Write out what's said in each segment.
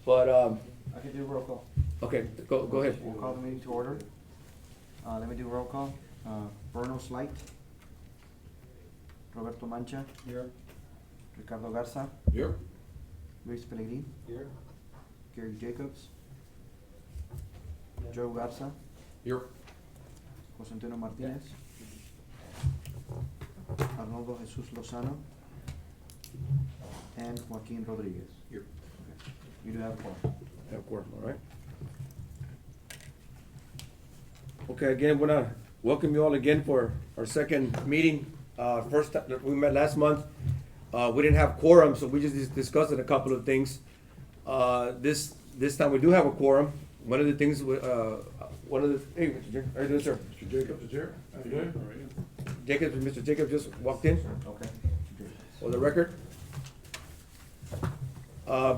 But, I can do roll call. okay, go ahead. We'll call the meeting to order. Let me do roll call. Bruno Slight. Roberto Mancha. Here. Ricardo Garza. Here. Luis Pellegrin. Here. Gary Jacobs. Joe Garza. Here. Jose Antonio Martinez. Arnoldo Jesus Lozano. And Joaquin Rodriguez. Here. Okay. You do have four. Of course, all right. Okay, again, wanna welcome you all again for our second meeting. First, we met last month. We didn't have quorum, so we just discussed a couple of things. This time we do have a quorum. One of the things, hey, Mr. Jacobs, how you doing, sir? Mr. Jacobs is here. How you doing? Jacobs, Mr. Jacobs just walked in. Okay. For the record.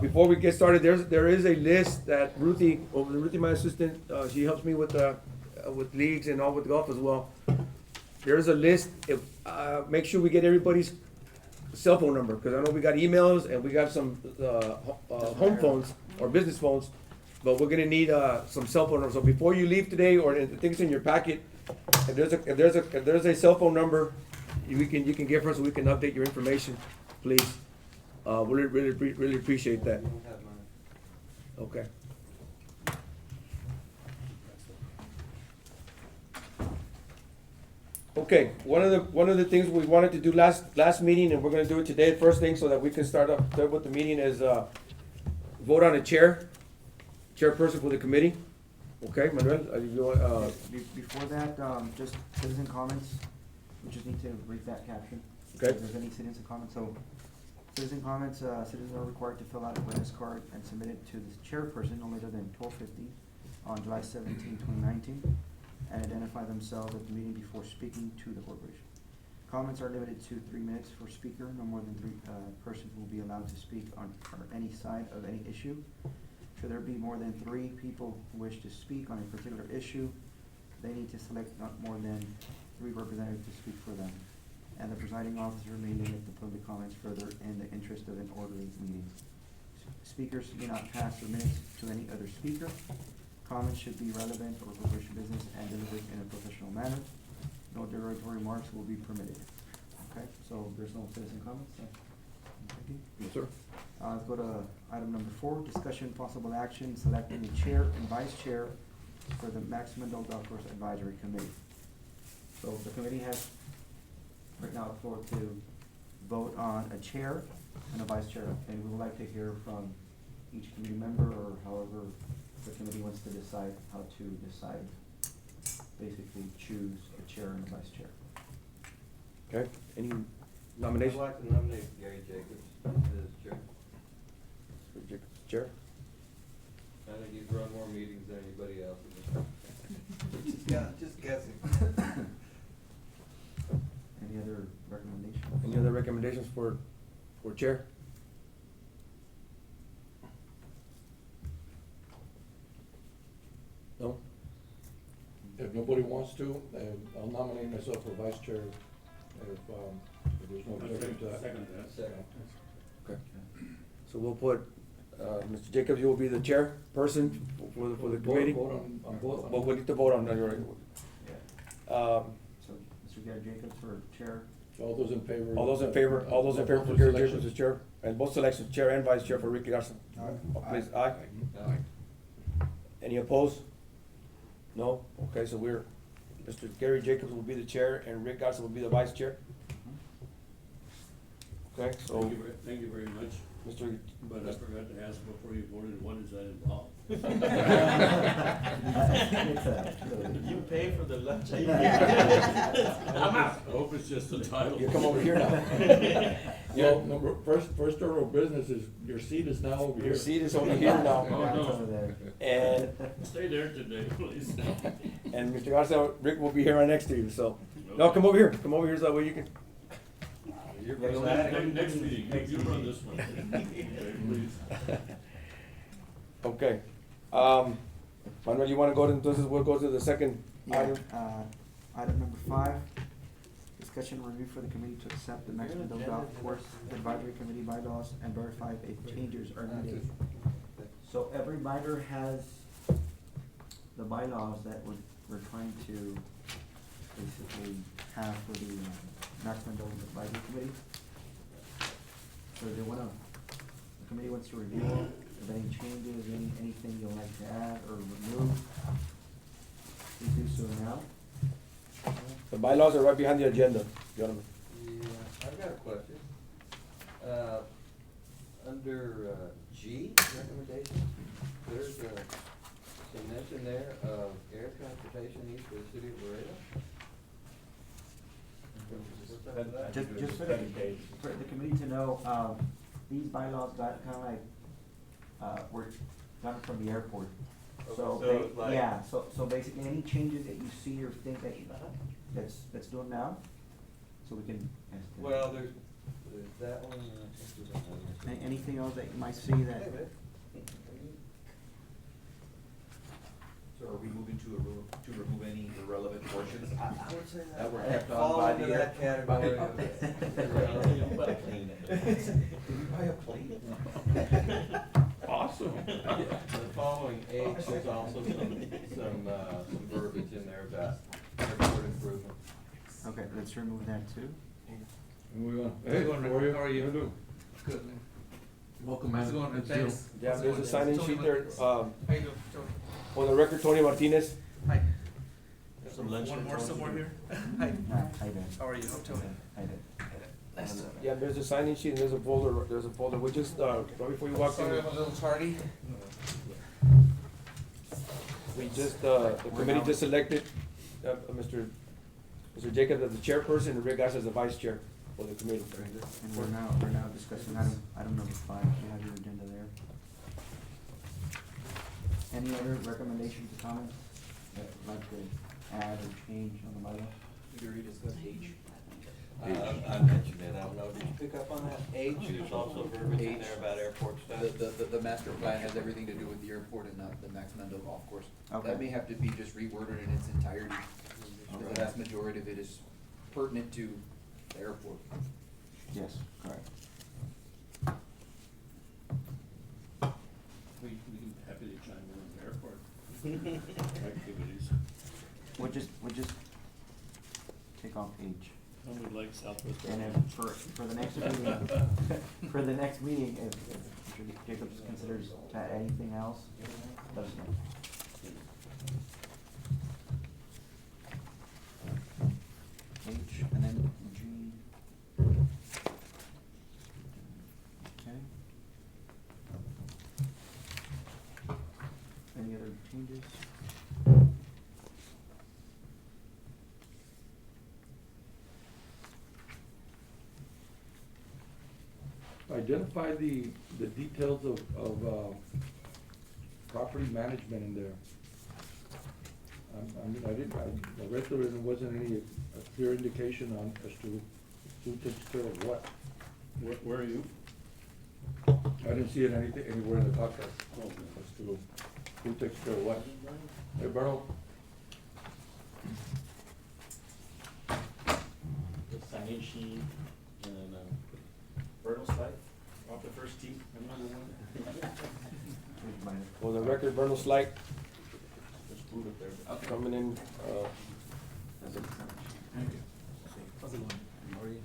Before we get started, there is a list that Ruthie, my assistant, she helps me with leagues and all with golf as well. There's a list, make sure we get everybody's cell phone number, because I know we got emails and we got some, home phones or business phones, but we're gonna need, some cell phone numbers. So before you leave today, or the things in your packet, if there's a cell phone number, you can give her so we can update your information, please. We really appreciate that. Okay. Okay, one of the things we wanted to do last meeting, and we're gonna do it today, first thing, so that we can start with the meeting, is, vote on a chairperson for the committee. Okay, Manuel, you want, Before that, just citizen comments, we just need to read that caption. Okay. If there's any citizen comments, so citizen comments, citizens are required to fill out a witness card and submit it to the chairperson no later than 12:50 on July 17, 2019, and identify themselves at the meeting before speaking to the corporation. Comments are limited to 3 minutes per speaker. No more than three persons will be allowed to speak on any side of any issue. Should there be more than 3 people who wish to speak on a particular issue, they need to select not more than 3 representatives to speak for them. And the presiding officer may limit the public comments further in the interest of an orderly meeting. Speakers may not pass their minutes to any other speaker. Comments should be relevant for corporation business and delivered in a professional manner. No derogatory remarks will be permitted. Okay, so there's no citizen comments, so. Thank you. yes, sir. Let's go to item number 4, discussion possible action selecting the chair and vice chair for the Maximum Adult Golf Course Advisory Committee. So the committee has right now the floor to vote on a chair and a vice chair, and we would like to hear from each committee member, or however the committee wants to decide how to decide, basically choose a chair and a vice chair. Okay, any I'd nominations? like to nominate Gary Jacobs as chair. Chair? I think he's run more meetings than anybody else. Just guessing. Any other recommendations? Any other recommendations for chair? No? If nobody wants to, I'll nominate myself for vice chair if there's no objection to that. Second. Okay. So we'll put, Mr. Jacobs, you will be the chairperson for the committee? Vote on both. But we need to vote on that, right? So, Mr. Gary Jacobs for chair. All those in favor? All those in favor for Both Gary selections. Jacobs as chair, and both selections, chair and vice chair for Ricky Garza? Please, aye. Any opposed? No? Okay, so Mr. Gary Jacobs will be the chair and Rick Garza will be the vice chair? Okay, so, Thank you very much, Mr. but I forgot to ask before you voted, what does that involve? You pay for the lunch. I hope it's just the title. You come over here now. Well, first order of business is, your seat is now over here. Your seat is over here now. Oh, no. Over there. And, Stay there today, please. and Mr. Garza, Rick will be here right next to you, so. No, come over here so that way you can. You're Yeah, you'll presiding. Next meeting, you run this one. Okay, please. Okay. Manuel, you wanna go to, entonces we'll go to the second Yeah, item? item number 5, discussion and review for the committee to accept the Maximum Adult Golf Course Advisory Committee bylaws and verify if changes are needed. So every biter has the bylaws that we're trying to basically have for the Max Mendoza Advisory Committee. So they wanna, the committee wants to review them, if any changes, anything you'd like to add or remove, please do so now. The bylaws are right behind the agenda, gentlemen. Yeah, I've got a question. Under G, recommendation, there's some mention there of air transportation needs for the city of Laredo. What's up with that? Just for the committee to know, these bylaws got kinda like, were done from the airport. So, Okay, so it's like- yeah, so basically any changes that you see or think that you, let's do them now, so we can. Well, there's that one, Anything else that you might see that, So are we moving to remove any irrelevant portions? I would say That were that kept on fall by into the- that category by- of Did we buy a plane? Awesome. The following H, there's also some verbiage in there about airport improvement. okay, let's remove that too. Moving on. How's it going, Rick? How are you? How are you? How doing? Good, man. Welcome, How's man. it going, man? Good to see you. Thanks. Yeah, How's it there's a going? sign-in Tony sheet there, Martinez. How you doing, Tony? on the record, Tony Martinez. Hi. Some lunch One for more Tony. somewhere here? Hi. Hi there. How are you? I'm Tony. Hi there. Nice to. Yeah, there's a sign-in sheet and there's a folder, we just, right before you walk Sorry, in, I'm a little tardy. we just, the committee just elected, Mr. Jacob as the chairperson and Rick Garza as the vice chair for the committee. And we're now discussing item number 5, you have your agenda there. Any other recommendations or comments that you'd like to add or change on the bylaw? We already discussed H. I mentioned it, I don't know, did you pick up on that? H, there's also verbiage in there about airport stuff. The master plan has everything to do with the airport and not the Max Mendo golf course. Okay. That may have to be just reworded in its entirety, because the vast majority of it is pertinent to the airport. Yes, correct. We can be happy to chime in on the airport activities. We'll just take off H. I would like Southwest. And then for the next meeting, for the next meeting, if Mr. Jacobs considers to add anything else, let us know. H and then G. Okay. Any other changes? Identify the details of property management in there. I mean, I read through it and wasn't any clear indication on as to who takes care of what. Where are you? I didn't see it anywhere in the contract Oh, as to who takes care of what. Hey, Bernal, The sign-in sheet and, Bertles site, off the first tee, another one. For the record, Bernal Slight There's food up there. coming in, How's it going? How are you?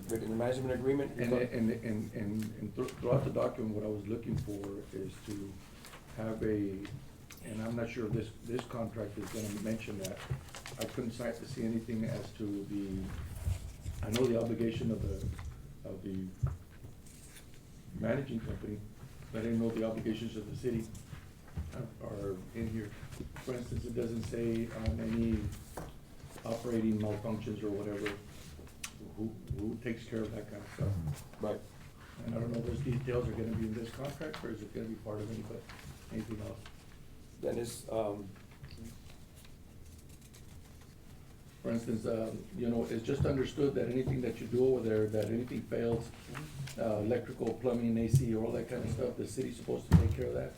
with the management agreement. and throughout the document, what I was looking for is to have and I'm not sure if this contract is gonna mention that. I couldn't see anything as to I know the obligation of the managing company, but I didn't know the obligations of the city are in here. For instance, it doesn't say on any operating malfunctions or whatever, who takes care of that kind of stuff. Right. And I don't know if those details are gonna be in this contract, or is it gonna be part of anything else? Then it's, For instance, it's just understood that anything that you do over there, that anything fails, electrical, plumbing, AC, all that kind of stuff, the city's supposed to take care of that?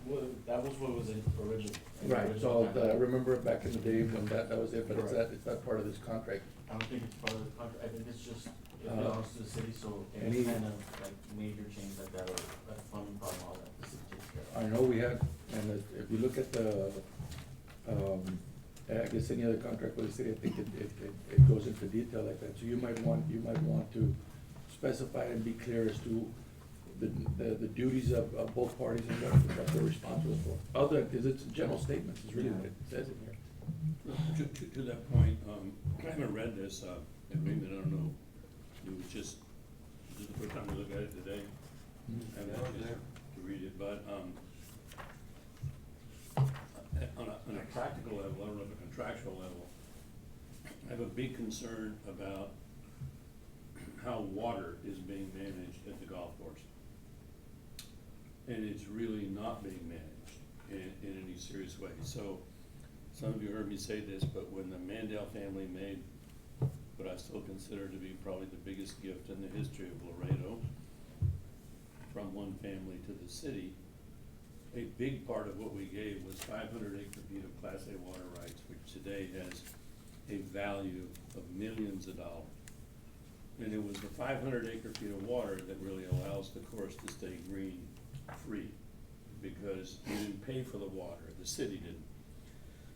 Well, that was what was in original. in the Right, original so I contract. remember back in the day when that was it, but it's not part of this contract. I don't think it's part of the contract, I think it's just, it Uh, belongs to the city, so any- any kind of, like, major change like that or a funding problem, all that, this is just, I know we had, and if you look at the, I guess any other contract with the city, I think it goes into detail like that. So you might want to specify and be clear as to the duties of both parties and what they're responsible for. Other, because it's general statements, is really what it says in here. To that point, I haven't read this, agreement, I don't know, it was just, this is the first time we look at it today. I haven't had a chance to read it, but, on a practical level, I don't know if a contractual level, I have a big concern about how water is being managed at the golf course. And it's really not being managed in any serious way. So, some of you heard me say this, but when the Mandel family made what I still consider to be probably the biggest gift in the history of Laredo, from one family to the city, a big part of what we gave was 500 acre-feet of Class A water rights, which today has a value of millions of dollars. And it was the 500 acre-feet of water that really allows the course to stay green-free, because you didn't pay for the water, the city didn't.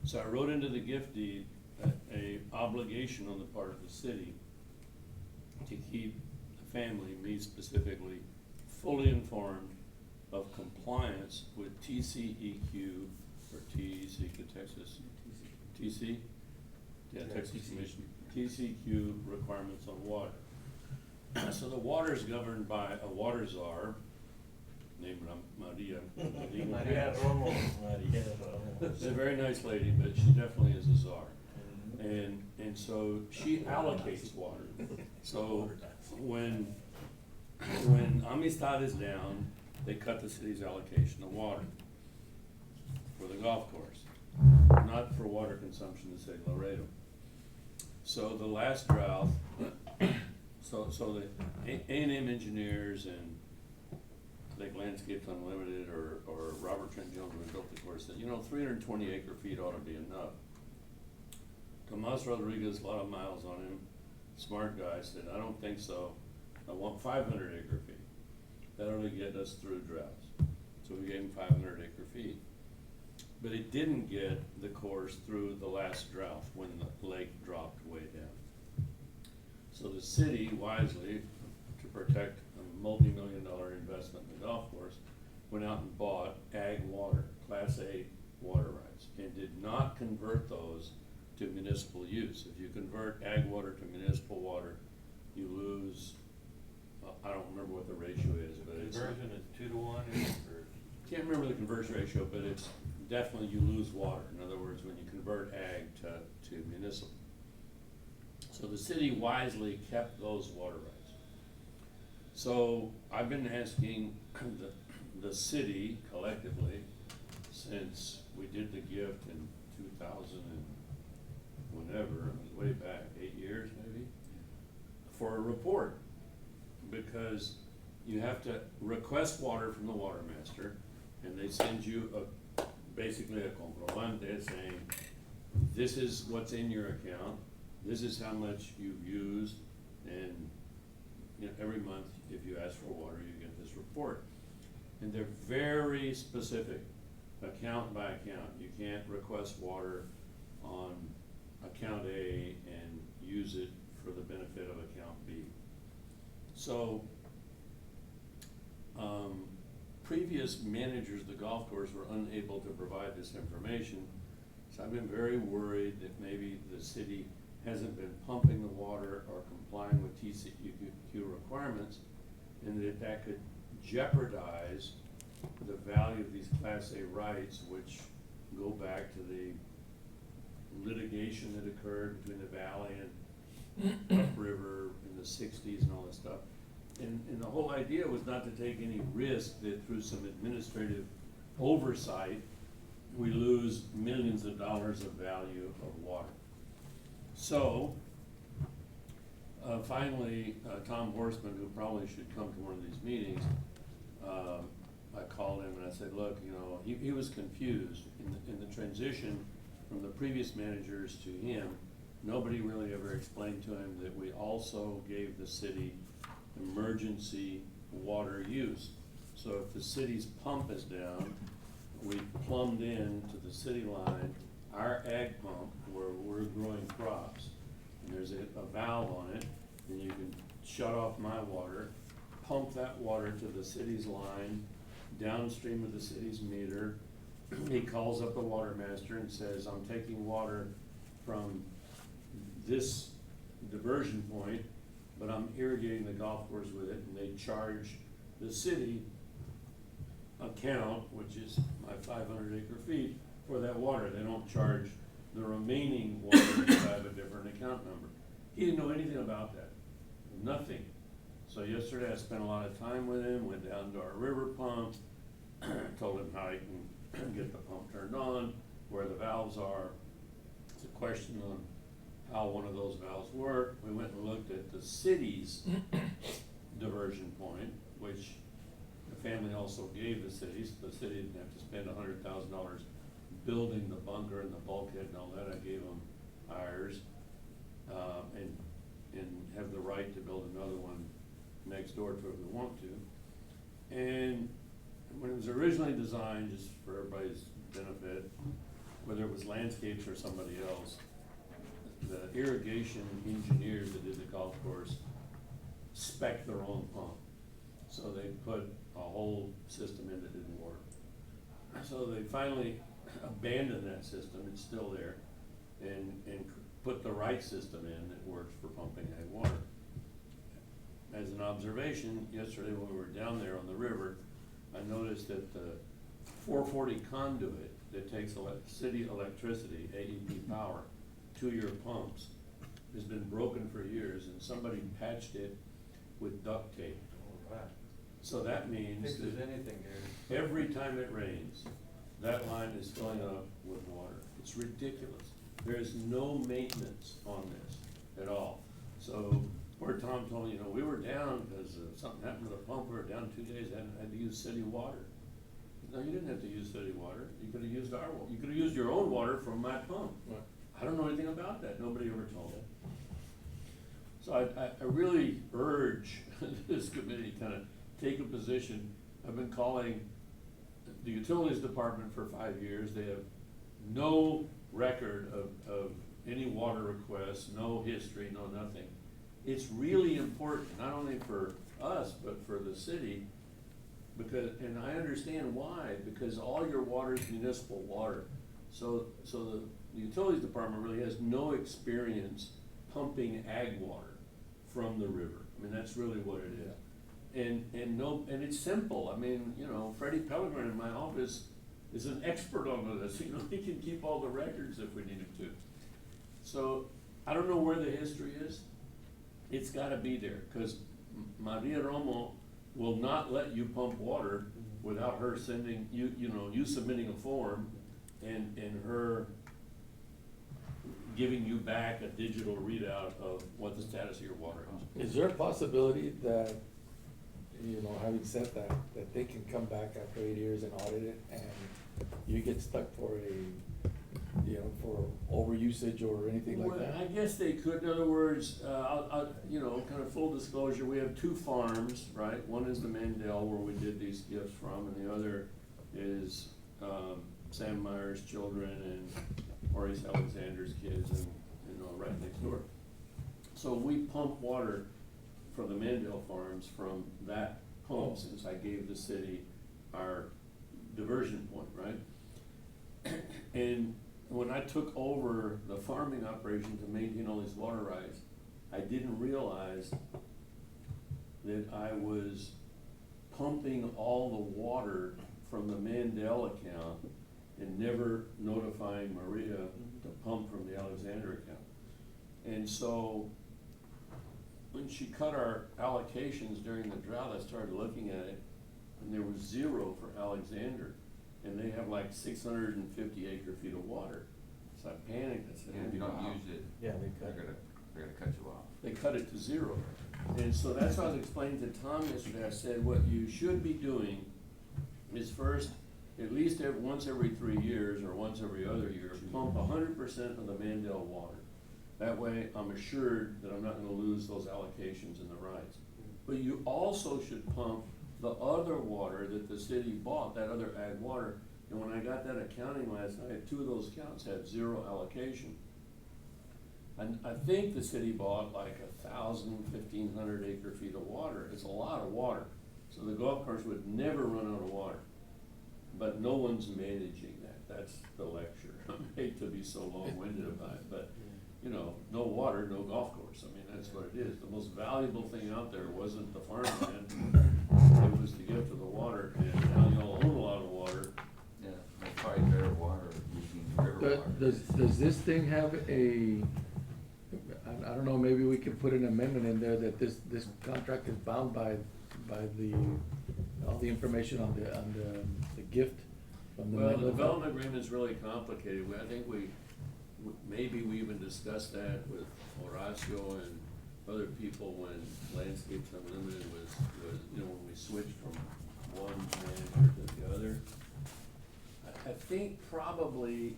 So I wrote into the gift deed a obligation on the part of the city to keep the family, me specifically, fully informed of compliance with TCEQ, or TCEQ, Texas, TC? Yeah, Texas Commission, TCEQ requirements on water. So the water is governed by a water czar, named Maria. Maria Romo, Maria Romo. She's a very nice lady, but she definitely is a czar. And so she allocates water. So when Amistad is down, they cut the city's allocation of water for the golf course, not for water consumption in the city of Laredo. So the last drought, so the A&M engineers and I think Landscapes Unlimited or Robert Trent Jones, who built the course, said, 320 acre feet ought to be enough. Tomas Rodriguez, a lot of miles on him, smart guy, said, I don't think so. I want 500 acre feet. That'll get us through droughts. So we gave him 500 acre feet. But it didn't get the course through the last drought when the lake dropped way down. So the city wisely, to protect a multi-million-dollar investment in the golf course, went out and bought ag water, Class A water rights, and did not convert those to municipal use. If you convert ag water to municipal water, you lose, I don't remember what the ratio is, but it's. Conversion is 2 to 1 or? Can't remember the conversion ratio, but it's definitely you lose water. In other words, when you convert ag to municipal. So the city wisely kept those water rights. So I've been asking the city collectively, since we did the gift in 2000 and whenever, it was way back, 8 years maybe, for a report. Because you have to request water from the water master, and they send you basically a comprobante saying, this is what's in your account, this is how much you've used, and every month, if you ask for water, you get this report. And they're very specific, account by account. You can't request water on account A and use it for the benefit of account B. So, previous managers of the golf course were unable to provide this information. So I've been very worried that maybe the city hasn't been pumping the water or complying with TCEQ requirements, and that could jeopardize the value of these Class A rights, which go back to the litigation that occurred between the valley and upriver in the 60s and all that stuff. And the whole idea was not to take any risk that through some administrative oversight, we lose millions of dollars of value of water. So, finally, Tom Horstman, who probably should come to one of these meetings, I called him and I said, look, he was confused in the transition from the previous managers to him. Nobody really ever explained to him that we also gave the city emergency water use. So if the city's pump is down, we plumbed in to the city line, our ag pump where we're growing crops. And there's a valve on it, and you can shut off my water, pump that water to the city's line, downstream of the city's meter. He calls up the water master and says, I'm taking water from this diversion point, but I'm irrigating the golf course with it, and they charge the city account, which is my 500 acre feet, for that water. They don't charge the remaining water because I have a different account number. He didn't know anything about that, nothing. So yesterday I spent a lot of time with him, went down to our river pump, told him how he can get the pump turned on, where the valves are. It's a question on how one of those valves work. We went and looked at the city's diversion point, which the family also gave the city, so the city didn't have to spend $100,000 building the bunker and the bulkhead and all that. I gave them ours, and have the right to build another one next door to it if we want to. And when it was originally designed, just for everybody's benefit, whether it was landscapes or somebody else, the irrigation engineers that did the golf course spec'd their own pump. So they put a whole system in that didn't work. So they finally abandoned that system, it's still there, and put the right system in that works for pumping ag water. As an observation, yesterday when we were down there on the river, I noticed that the 440 conduit that takes city electricity, AEP power, to your pumps, has been broken for years, and somebody patched it with duct tape. So that means Fixes that anything, Gary. every time it rains, that line is filling up with water. It's ridiculous. There is no maintenance on this at all. So where Tom told me, we were down because something happened to the pump, we were down 2 days, and had to use city water. No, you didn't have to use city water. You could have used our water. You could have used your own water from my pump. I don't know anything about that. Nobody ever told me. So I really urge this committee to kind of take a position. I've been calling the utilities department for 5 years. They have no record of any water requests, no history, no nothing. It's really important, not only for us, but for the city, because, and I understand why, because all your water is municipal water. So the utilities department really has no experience pumping ag water from the river. I mean, that's really what it is. And it's simple. I mean, Freddie Pellegrin in my office is an expert on this. He can keep all the records if we need him to. So I don't know where the history is. It's gotta be there, because Maria Romo will not let you pump water without her sending, you submitting a form and her giving you back a digital readout of what the status of your water is. Is there a possibility that, having said that they can come back after 8 years and audit it, and you get stuck for for overusage or anything like that? I guess they could. In other words, kind of full disclosure, we have 2 farms, right? One is the Mandel where we did these gifts from, and the other is Sam Meyer's children and Maurice Alexander's kids, and right next door. So we pump water from the Mandel farms from that pump, since I gave the city our diversion point, right? And when I took over the farming operation to maintain all these water rights, I didn't realize that I was pumping all the water from the Mandel account and never notifying Maria to pump from the Alexander account. And so when she cut our allocations during the drought, I started looking at it, and there was 0 for Alexander. And they have like 650 acre feet of water. So I panicked. I said, And if you don't use it, Yeah, they they're cut. gonna cut you off. they cut it to 0. And so that's what I was explaining to Tom yesterday. I said, what you should be doing is first, at least once every 3 years or once every other year, pump 100% of the Mandel water. That way I'm assured that I'm not gonna lose those allocations and the rights. But you also should pump the other water that the city bought, that other ag water. And when I got that accounting last night, 2 of those accounts had 0 allocation. And I think the city bought like 1,000, 1,500 acre feet of water. It's a lot of water. So the golf course would never run out of water. But no one's managing that. That's the lecture. I hate to be so long-winded about it, but, you know, no water, no golf course. I mean, that's what it is. The most valuable thing out there wasn't the farmland. It was to get to the water, and now y'all own a lot of water. Yeah, they probably better water using river water. Does this thing have a, I don't know, maybe we can put an amendment in there that this contract is bound by the, all the information on the gift from the. Well, the Menlo- development agreement's really complicated. I think maybe we even discussed that with Horacio and other people when Landscapes Unlimited was, you know, when we switched from one manager to the other. I think probably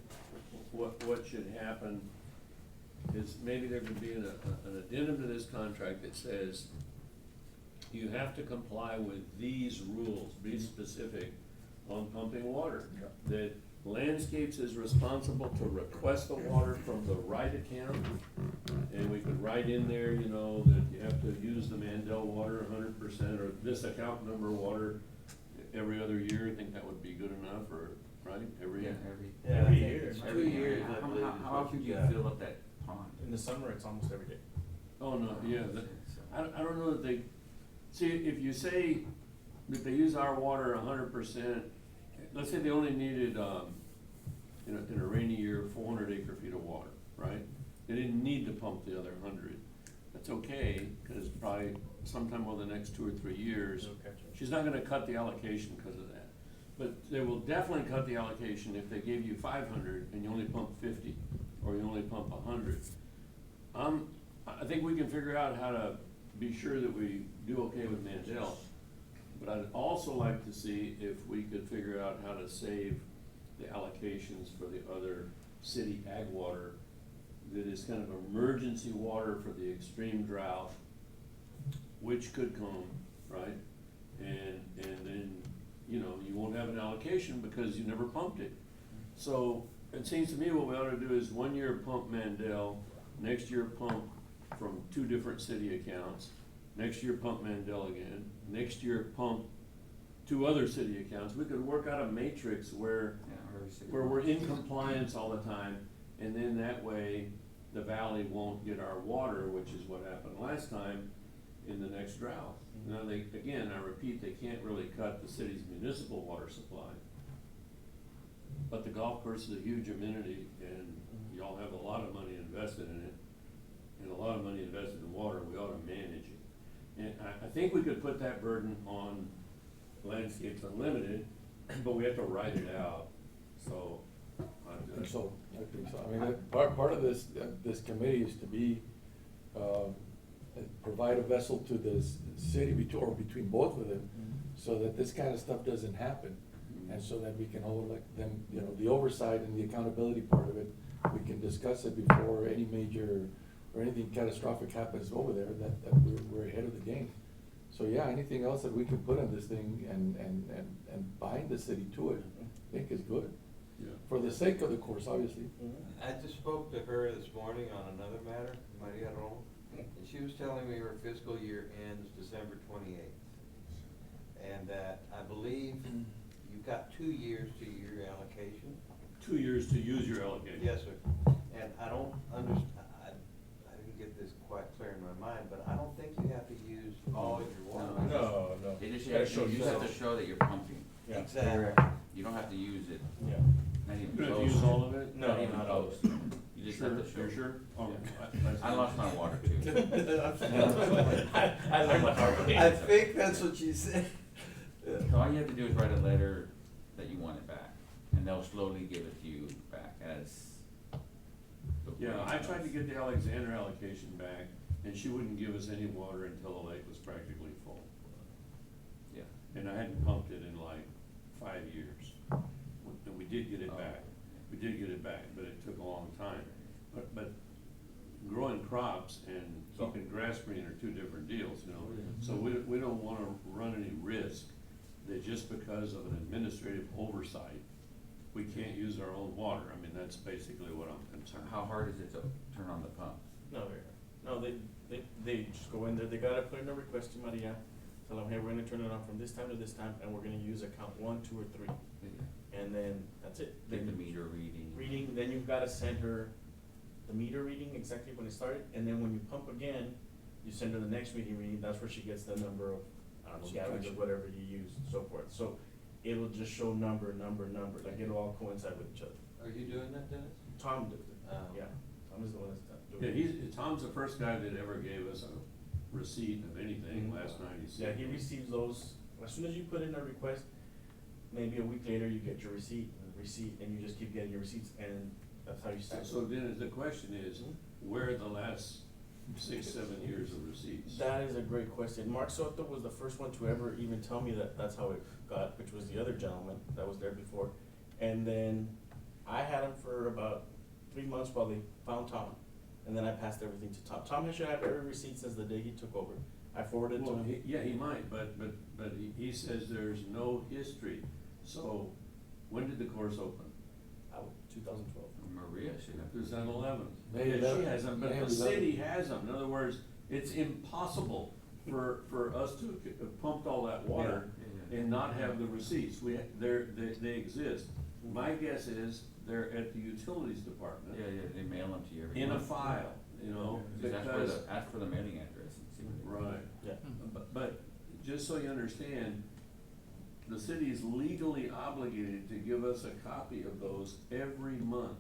what should happen is maybe there could be an addendum to this contract that says you have to comply with these rules, be specific on pumping water. That Landscapes is responsible to request the water from the right account. And we could write in there, you know, that you have to use the Mandel water 100% or this account number water every other year. I think that would be good enough, or, right, every year? Every year. It's 2 years, I believe. How often do you fill up that pond? In the summer, it's almost every day. Oh, no, yeah, I don't know that they, see, if you say that they use our water 100%, let's say they only needed, in a rainy year, 400 acre feet of water, right? They didn't need to pump the other 100. That's okay, cause probably sometime over the next 2 or 3 years, It'll catch up. she's not gonna cut the allocation because of that. But they will definitely cut the allocation if they gave you 500 and you only pump 50, or you only pump 100. I think we can figure out how to be sure that we do okay with Mandel. But I'd also like to see if we could figure out how to save the allocations for the other city ag water that is kind of emergency water for the extreme drought, which could come, right? And then, you know, you won't have an allocation because you never pumped it. So it seems to me what we ought to do is 1 year pump Mandel, next year pump from 2 different city accounts, next year pump Mandel again, next year pump 2 other city accounts. We could work out a matrix where we're in compliance all the time, and then that way the valley won't get our water, which is what happened last time in the next drought. Now again, I repeat, they can't really cut the city's municipal water supply. But the golf course is a huge amenity, and y'all have a lot of money invested in it, and a lot of money invested in water. We ought to manage it. And I think we could put that burden on Landscapes Unlimited, but we have to write it out, so. I think so. I mean, part of this committee is to be, provide a vessel to the city between both of them, so that this kind of stuff doesn't happen. And so that we can hold like them, you know, the oversight and the accountability part of it, we can discuss it before any major or anything catastrophic happens over there, that we're ahead of the game. So yeah, anything else that we can put on this thing and bind the city to it, I think is good. Yeah. For the sake of the course, obviously. I just spoke to her this morning on another matter, Maria Ron, and she was telling me her fiscal year ends December 28th. And that I believe you've got 2 years to your allocation. 2 years to use your allocation. Yes, sir. And I don't understand, I didn't get this quite clear in my mind, but I don't think you have to use all your water. No. It just, You gotta show you just have to show that you're pumping. Yeah. Exactly. You don't have to use it, Yeah. not even You don't have close. to use all of it? No, Not even not all. close. You just have to show. You're sure? Oh, Yeah. I lost my water too. I learned the hard way. I think that's what she said. So all you have to do is write a letter that you want it back, and they'll slowly give it to you back as. Yeah, I tried to get the Alexander allocation back, and she wouldn't give us any water until the lake was practically full. Yeah. And I hadn't pumped it in like 5 years. And we did get it back. We did get it back, but it took a long time. But growing crops and upkeep and grass green are two different deals, you know? So we don't wanna run any risk that just because of an administrative oversight, we can't use our own water. I mean, that's basically what I'm concerned. How hard is it to turn on the pump? No, they just go in there, they gotta put in a request to Maria, tell them, hey, we're gonna turn it on from this time to this time, and we're gonna use account 1, 2, or 3, and then that's it. Get the Then meter reading. then you've gotta send her the meter reading exactly when it started, and then when you pump again, you send her the next reading, that's where she gets the number of, I don't know, gallons or whatever you use, and so forth. So it'll just show number, like it'll all coincide with each other. Are you doing that, Dennis? Tom does it, Oh. yeah, Tom is the one that's Yeah, doing it. Tom's the first guy that ever gave us a receipt of anything last '96. Yeah, he receives those, as soon as you put in a request, maybe a week later, you get your receipt, and you just keep getting your receipts, and that's how you start. So then the question is, where are the last 6, 7 years of receipts? That is a great question. Mark Soto was the first one to ever even tell me that that's how it got, which was the other gentleman that was there before. And then I had him for about 3 months while they found Tom, and then I passed everything to Tom. Tom should have every receipt since the day he took over. I forwarded it to Well, him. yeah, he might, but he says there's no history. So, when did the course open? 2012. Maria should have. 2011. May Yeah, 11. she has them, but May the 11. city has them. In other words, it's impossible for us to have pumped all that water Yeah. and not have the receipts. They exist. My guess is they're at the utilities department. Yeah, they mail them to you every In a month. file, you know, Just because. ask for the mailing address and see what they. Right. Yeah. But just so you understand, the city is legally obligated to give us a copy of those every month.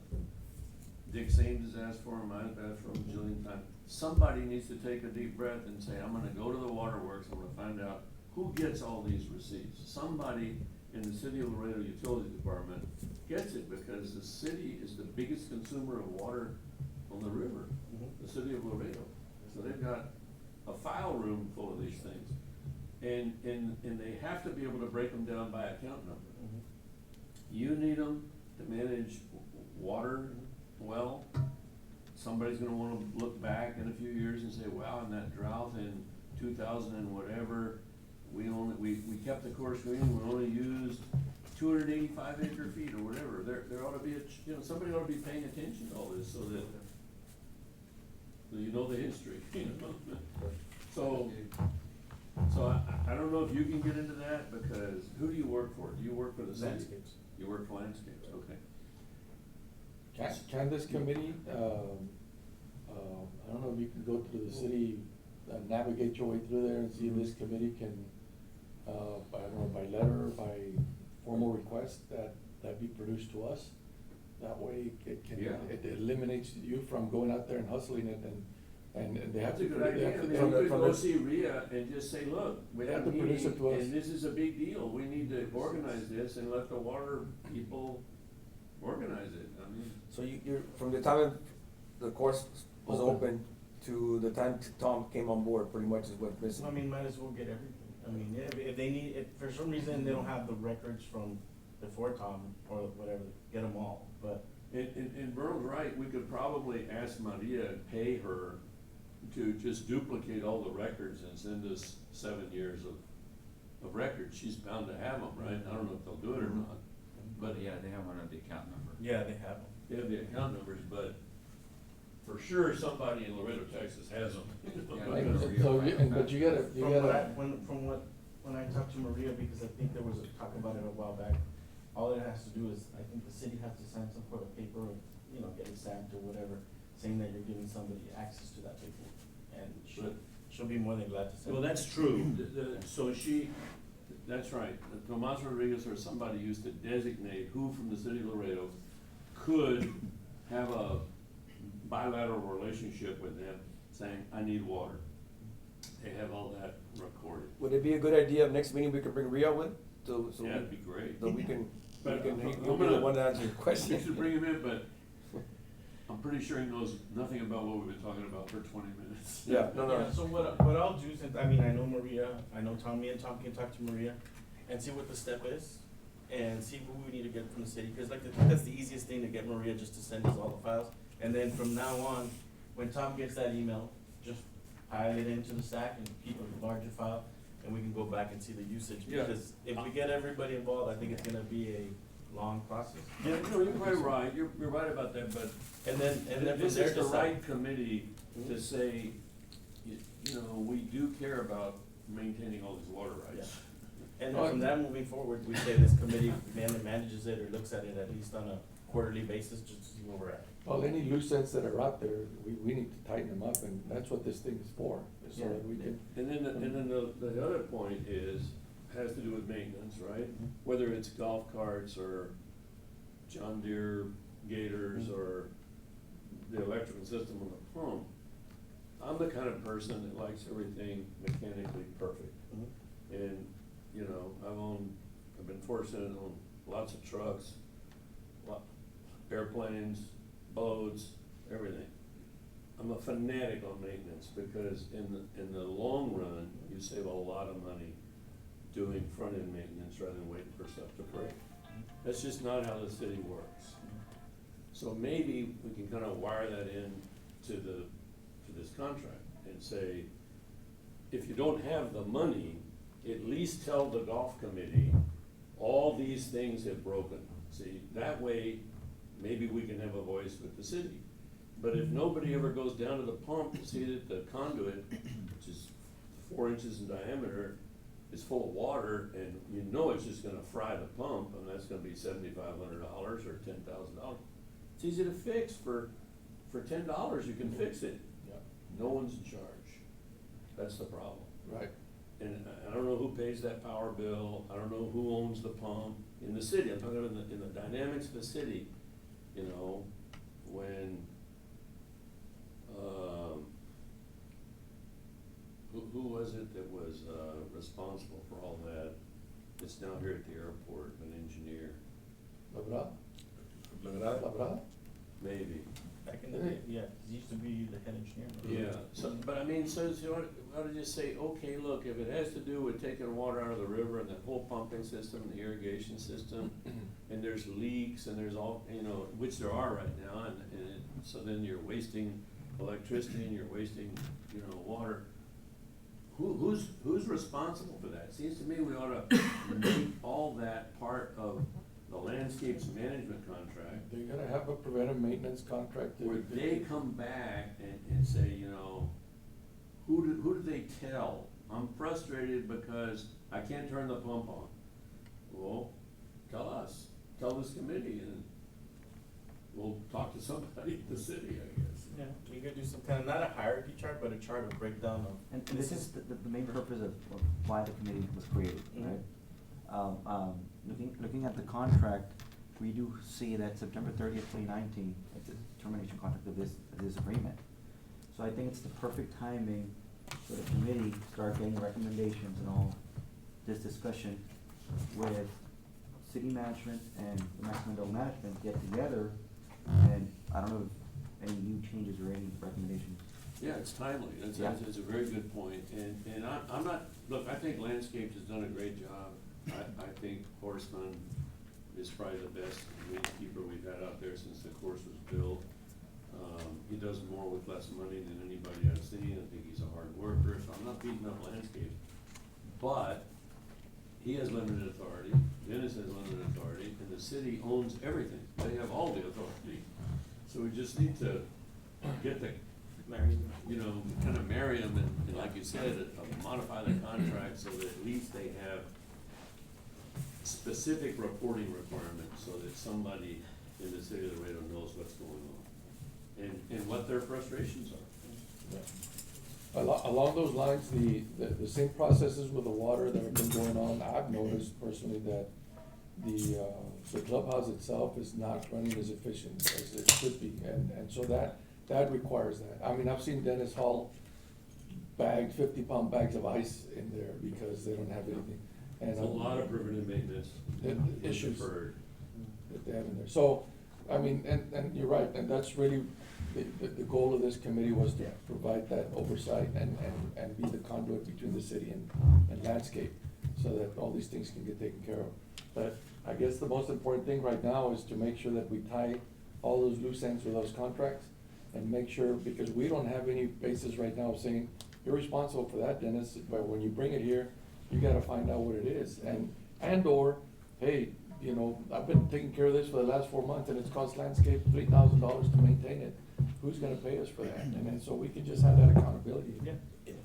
Dick Sames has asked for them, I've asked for them a jillion times. Somebody needs to take a deep breath and say, I'm gonna go to the waterworks, I'm gonna find out who gets all these receipts. Somebody in the City of Laredo Utilities Department gets it, because the city is the biggest consumer of water on the river, the city of Laredo. So they've got a file room full of these things. And they have to be able to break them down by account number. You need them to manage water well. Somebody's gonna wanna look back in a few years and say, wow, in that drought in 2000 and whatever, we kept the course green, we only used 285 acre feet or whatever. There ought to be somebody ought to be paying attention to all this so that you know the history, you know? So I don't know if you can get into that, because who do you work for? Do you work for the city? Landscapes. You work for Landscapes, okay. Can this committee, I don't know if you can go through the city, navigate your way through there and see if this committee can, I don't know, by letter, by formal request, that be produced to us? That way Yeah. it eliminates you from going out there and hustling it, and they have That's to. a good they idea. have to- Maybe from we the- could from go the- see Rhea and just say, look, we They have have a to produce meeting, it to us. and this is a big deal. We need to organize this and let the water people organize it. I mean, So you're, from the time the course was open to the time Tom came on board, pretty much is what's missing. I mean, might as well get everything. I mean, if they need, if for some reason they don't have the records from before Tom or whatever, get them all, but. and Merle's right, we could probably ask Maria and pay her to just duplicate all the records and send us 7 years of records. She's bound to have them, right? I don't know if they'll do it or not, But yeah, they have one of the account number. Yeah, they have them. they have the account numbers, but for sure, somebody in Laredo, Texas has them. Yeah, And so, but you gotta, When I talked to Maria, because I think there was a talk about it a while back, all it has to do is, I think the city has to sign some sort of paper, or, getting stamped or whatever, saying that you're giving somebody access to that paper, and she'll be more than glad to send. Well, that's true. That's right. Tomas Rodriguez or somebody used to designate who from the city of Laredo could have a bilateral relationship with them, saying, I need water. They have all that recorded. Would it be a good idea, next meeting we could bring Ria with, so Yeah, it'd be great. so we can, But you'll I'm be the gonna- one to answer your You question. should bring him in, but I'm pretty sure he knows nothing about what we've been talking about for 20 minutes. Yeah, no, Yeah, so what I'll do, since, I know Maria, I know Tommy, and Tom can talk to Maria, and see what the step is, and see who we need to get from the city, cause that's the easiest thing, to get Maria just to send us all the files, and then from now on, when Tom gets that email, just pile it into the sack and keep a larger file, and we can go back and see the usage. Yeah. Because if we get everybody involved, I think it's gonna be a long process. Yeah, no, you're quite right, you're right about that, but And then from this there is the decide. right committee to say, you know, we do care about maintaining all these water rights. And then from that moving forward, we say this committee manages it or looks at it at least on a quarterly basis, just to see where we're at. Well, any loose ends that are out there, we need to tighten them up, and that's what this thing is for, is so that we can. And then the other point has to do with maintenance, right? Mhm. Whether it's golf carts or John Deere gators or the electrical system on the pump. I'm the kind of person that likes everything mechanically perfect. Mhm. And, you know, I've been fortunate to own lots of trucks, airplanes, boats, everything. I'm a fanatic on maintenance because in the long run, you save a lot of money doing front-end maintenance rather than waiting for stuff to break. That's just not how the city works. So maybe we can kind of wire that in to this contract and say, if you don't have the money, at least tell the golf committee, all these things have broken. See, that way, maybe we can have a voice with the city. But if nobody ever goes down to the pump to see that the conduit, which is 4 inches in diameter, is full of water, and you know it's just gonna fry the pump, and that's gonna be $7,500 or $10,000. It's easy to fix for $10, you can fix it. Yeah. No one's in charge. That's the problem. Right. And I don't know who pays that power bill, I don't know who owns the pump in the city, I'm talking about in the dynamics of the city, you know, when, who was it that was, responsible for all that? It's now here at the airport, an engineer, Labrada? maybe. Back in the day, yeah, 'cause he used to be the head engineer. Yeah, so, but I mean, so you ought to just say, okay, look, if it has to do with taking water out of the river and the whole pumping system and the irrigation system, and there's leaks and there's all, you know, which there are right now, so then you're wasting electricity and you're wasting, you know, water. Who's responsible for that? Seems to me we ought to make all that part of the landscapes management contract, They're gonna have a preventive maintenance contract. that where we could- they come back and say, you know, who do they tell? I'm frustrated because I can't turn the pump on. Well, tell us, tell this committee, and we'll talk to somebody at the city, I guess. Yeah, we could do some kind of, not a hierarchy chart, but a chart of breakdown of. And this is the main purpose of why the committee was created, Mhm. right? Looking at the contract, we do see that September 30th, 2019, it's a termination contract of this agreement. So I think it's the perfect timing for the committee to start getting recommendations and all this discussion with city management and the Mexican Mandel management get together, and I don't know if any new changes or any recommendations. Yeah, it's timely, it's a very good point, and I'm not, look, I think Landscapes has done a great job. I think Horstman is probably the best greenskeeper we've had out there since the course was built. He does more with less money than anybody I've seen, I think he's a hard worker, so I'm not beating up Landscapes. But he has limited authority, Dennis has limited authority, and the city owns everything, they have all the authority. So we just need to get the, you know, kind of marry them and like you said, modify the contract so that at least they have specific reporting requirements so that somebody in the city of Laredo knows what's going on and what their frustrations are. Yeah. Along those lines, the same processes with the water that have been going on, I've noticed personally that the clubhouse itself is not running as efficient as it should be, and so that requires that. I mean, I've seen Dennis Hall bag 50-pound bags of ice in there because they don't have anything. And There's a lot of preventive maintenance issues deferred. that they have in there. So, I mean, and you're right, and that's really, the goal of this committee was to provide that oversight and be the conduit between the city and landscape, so that all these things can get taken care of. But I guess the most important thing right now is to make sure that we tie all those loose ends with those contracts, and make sure, because we don't have any basis right now of saying you're responsible for that, Dennis, but when you bring it here, you gotta find out what it is, and/or, hey, you know, I've been taking care of this for the last 4 months, and it's cost landscape $3,000 to maintain it. Who's gonna pay us for that? And then, so we can just have that accountability. Yeah.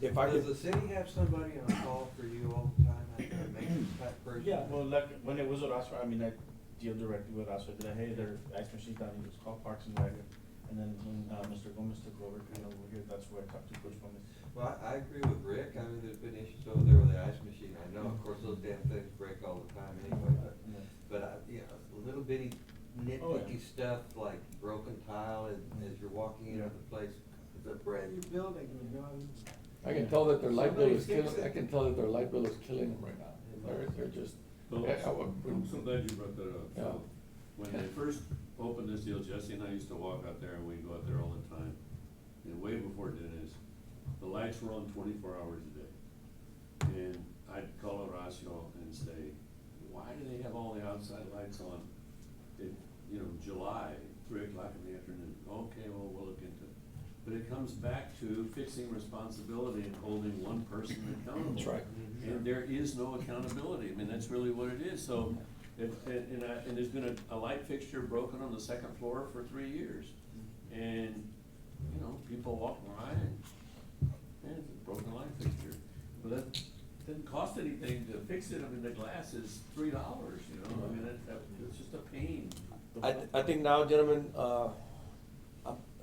If I Does could, the city have somebody on call for you all the time, like a maintenance type person? Yeah, well, like, when it was with Oscar, I mean, I deal directly with Oscar, that, hey, their ice machine's down, he was called Parks and Wagon. And then when, Mr. Gomez took over, kind of over here, that's where I talked to Coach Gomez. Well, I agree with Rick, I mean, there's been issues over there with the ice machine, I know, of course, those damn things break all the time anyway, but you know, little bitty nitpicky stuff like broken tile as you're walking into the place, it's a brand new building, you know. I can tell that their light bill is Somebody fix killing, it. I can tell that their light bill is killing them right now. They're just, Well, yeah, I'm so glad you brought that up. Yeah. So, when they first opened this deal, Jesse and I used to walk out there and we'd go out there all the time. And way before Dennis, the lights were on 24 hours a day. And I'd call Horacio and say, why do they have all the outside lights on in, you know, July, 3 o'clock in the afternoon? Okay, well, we'll look into it. But it comes back to fixing responsibility and holding one person accountable. That's right. And there is no accountability, I mean, that's really what it is, so, and there's been a light fixture broken on the second floor for 3 years. And, you know, people walk by and, it's a broken light fixture, but that didn't cost anything to fix it, I mean, the glass is $3, you know, I mean, it's just a pain. I think now, gentlemen,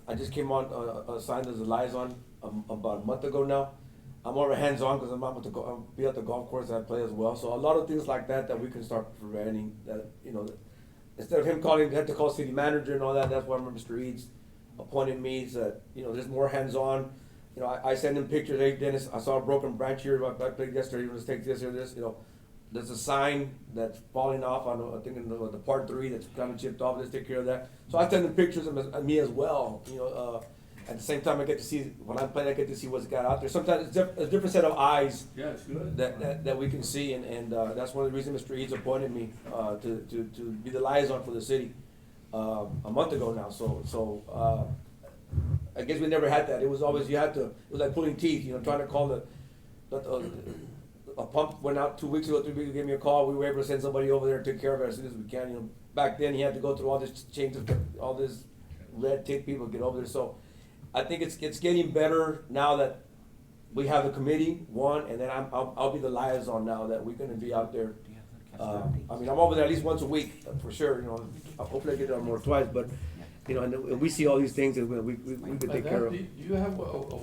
I just came on, assigned as a liaison about a month ago now. I'm more of a hands-on because I'm about to go, I'll be at the golf course and I play as well. So a lot of things like that we can start preventing, that, you know, instead of him calling, had to call city manager and all that, that's why Mr. Eads appointed me, so that, you know, there's more hands-on. You know, I send him pictures, hey Dennis, I saw a broken branch here, I played yesterday, let's take this or this, you know. There's a sign that's falling off on, I think in the part 3 that's kind of chipped off, let's take care of that. So I send him pictures of me as well, you know, at the same time I get to see, when I play, I get to see what's got out there. Sometimes it's a different set of eyes Yeah, it's good. that we can see, and that's one of the reasons Mr. Eads appointed me, to be the liaison for the city, a month ago now, so, I guess we never had that, it was always, it was like pulling teeth, you know, trying to call a pump went out 2 weeks ago, 3 weeks ago, gave me a call, we were able to send somebody over there and take care of it as soon as we can, you know. Back then, he had to go through all this change of, all this red tape people to get over there, so I think it's getting better now that we have the committee, one, and then I'll be the liaison now that we're gonna be out there. I mean, I'm over there at least once a week, for sure, you know, hopefully I get it on more twice, but, you know, and we see all these things that we could take care of. Do you have a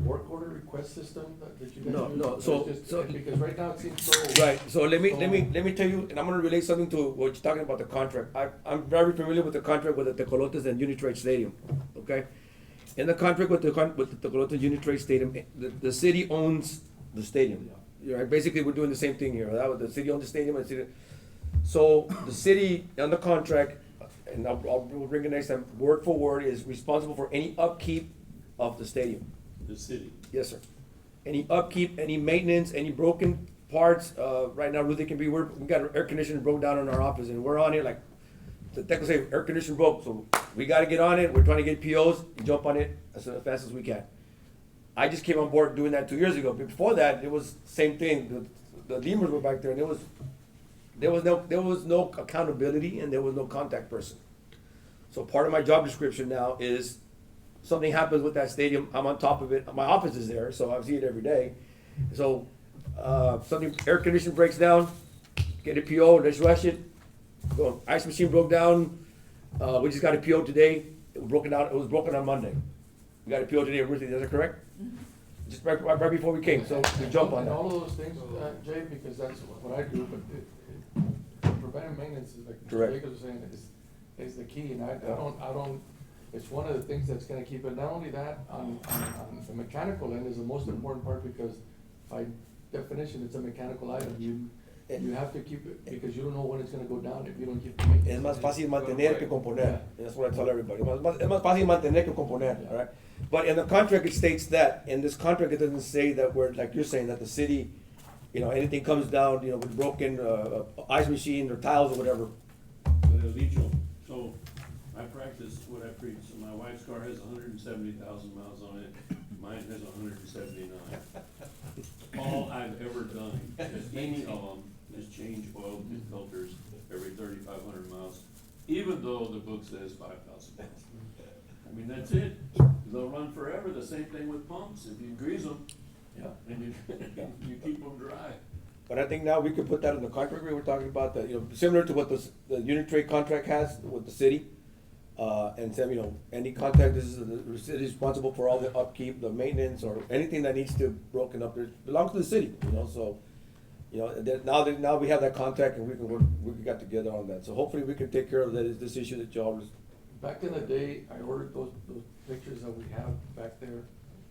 work order request system that you guys No, do? no, Or so- it's just- so- Because right now it seems so. Right, so let me tell you, and I'm gonna relate something to what you're talking about, the contract. I'm very familiar with the contract with the Tecolotes and Unitrade Stadium, okay? In the contract with the Tecolotes Unitrade Stadium, the city owns the stadium. Right, basically, we're doing the same thing here, the city owns the stadium, and the city. So, the city, on the contract, and I'll bring it next time, word for word, is responsible for any upkeep of the stadium. The city. Yes, sir. Any upkeep, any maintenance, any broken parts, right now, Ruthie can be, we got our air conditioner broke down in our office, and we're on it, like, the tech will say, air conditioner broke, so we gotta get on it, we're trying to get POs, jump on it as fast as we can. I just came on board doing that 2 years ago, but before that, it was same thing, the Lemurs were back there, and there was no accountability, and there was no contact person. So part of my job description now is, something happens with that stadium, I'm on top of it, my office is there, so I see it every day. So, something, air conditioner breaks down, get a PO, let's rush it. Go, ice machine broke down, we just got a PO today, it was broken on Monday. We got a PO today, Ruthie, is that correct? Just right before we came, so we jump on And all that. of those things, Jay, because that's what I do, but preventive maintenance is like Correct. Mr. Jacobs was saying, is the key, and I don't, it's one of the things that's gonna keep it, not only that, on the mechanical end is the most important part, because by definition, it's a mechanical item, you have to keep it, because you don't know when it's gonna go down if you don't keep the maintenance. Es más fácil mantener que componer. That's what I tell everybody. Es más fácil mantener que componer, all right? But in the contract, it states that. In this contract, it doesn't say that we're, like you're saying, that the city, you know, anything comes down, you know, with broken, ice machine or tiles or whatever. Legal. So I practice what I preach. So my wife's car has 170,000 miles on it. Mine has 179. All I've ever done, is any of them, is change oil filters every 3,500 miles, even though the book says 5,000 miles. I mean, that's it. They'll run forever. The same thing with pumps. If you grease them, Yeah. and you keep them dry. But I think now we could put that in the contract we were talking about, that, you know, similar to what the unit trade contract has with the city. And say, you know, any contract, this is, the city is responsible for all the upkeep, the maintenance, or anything that needs to broken up, it belongs to the city, you know, so. You know, now we have that contract and we can work, we got together on that, so hopefully we can take care of that, this issue that y'all was. Back in the day, I ordered those pictures that we have back there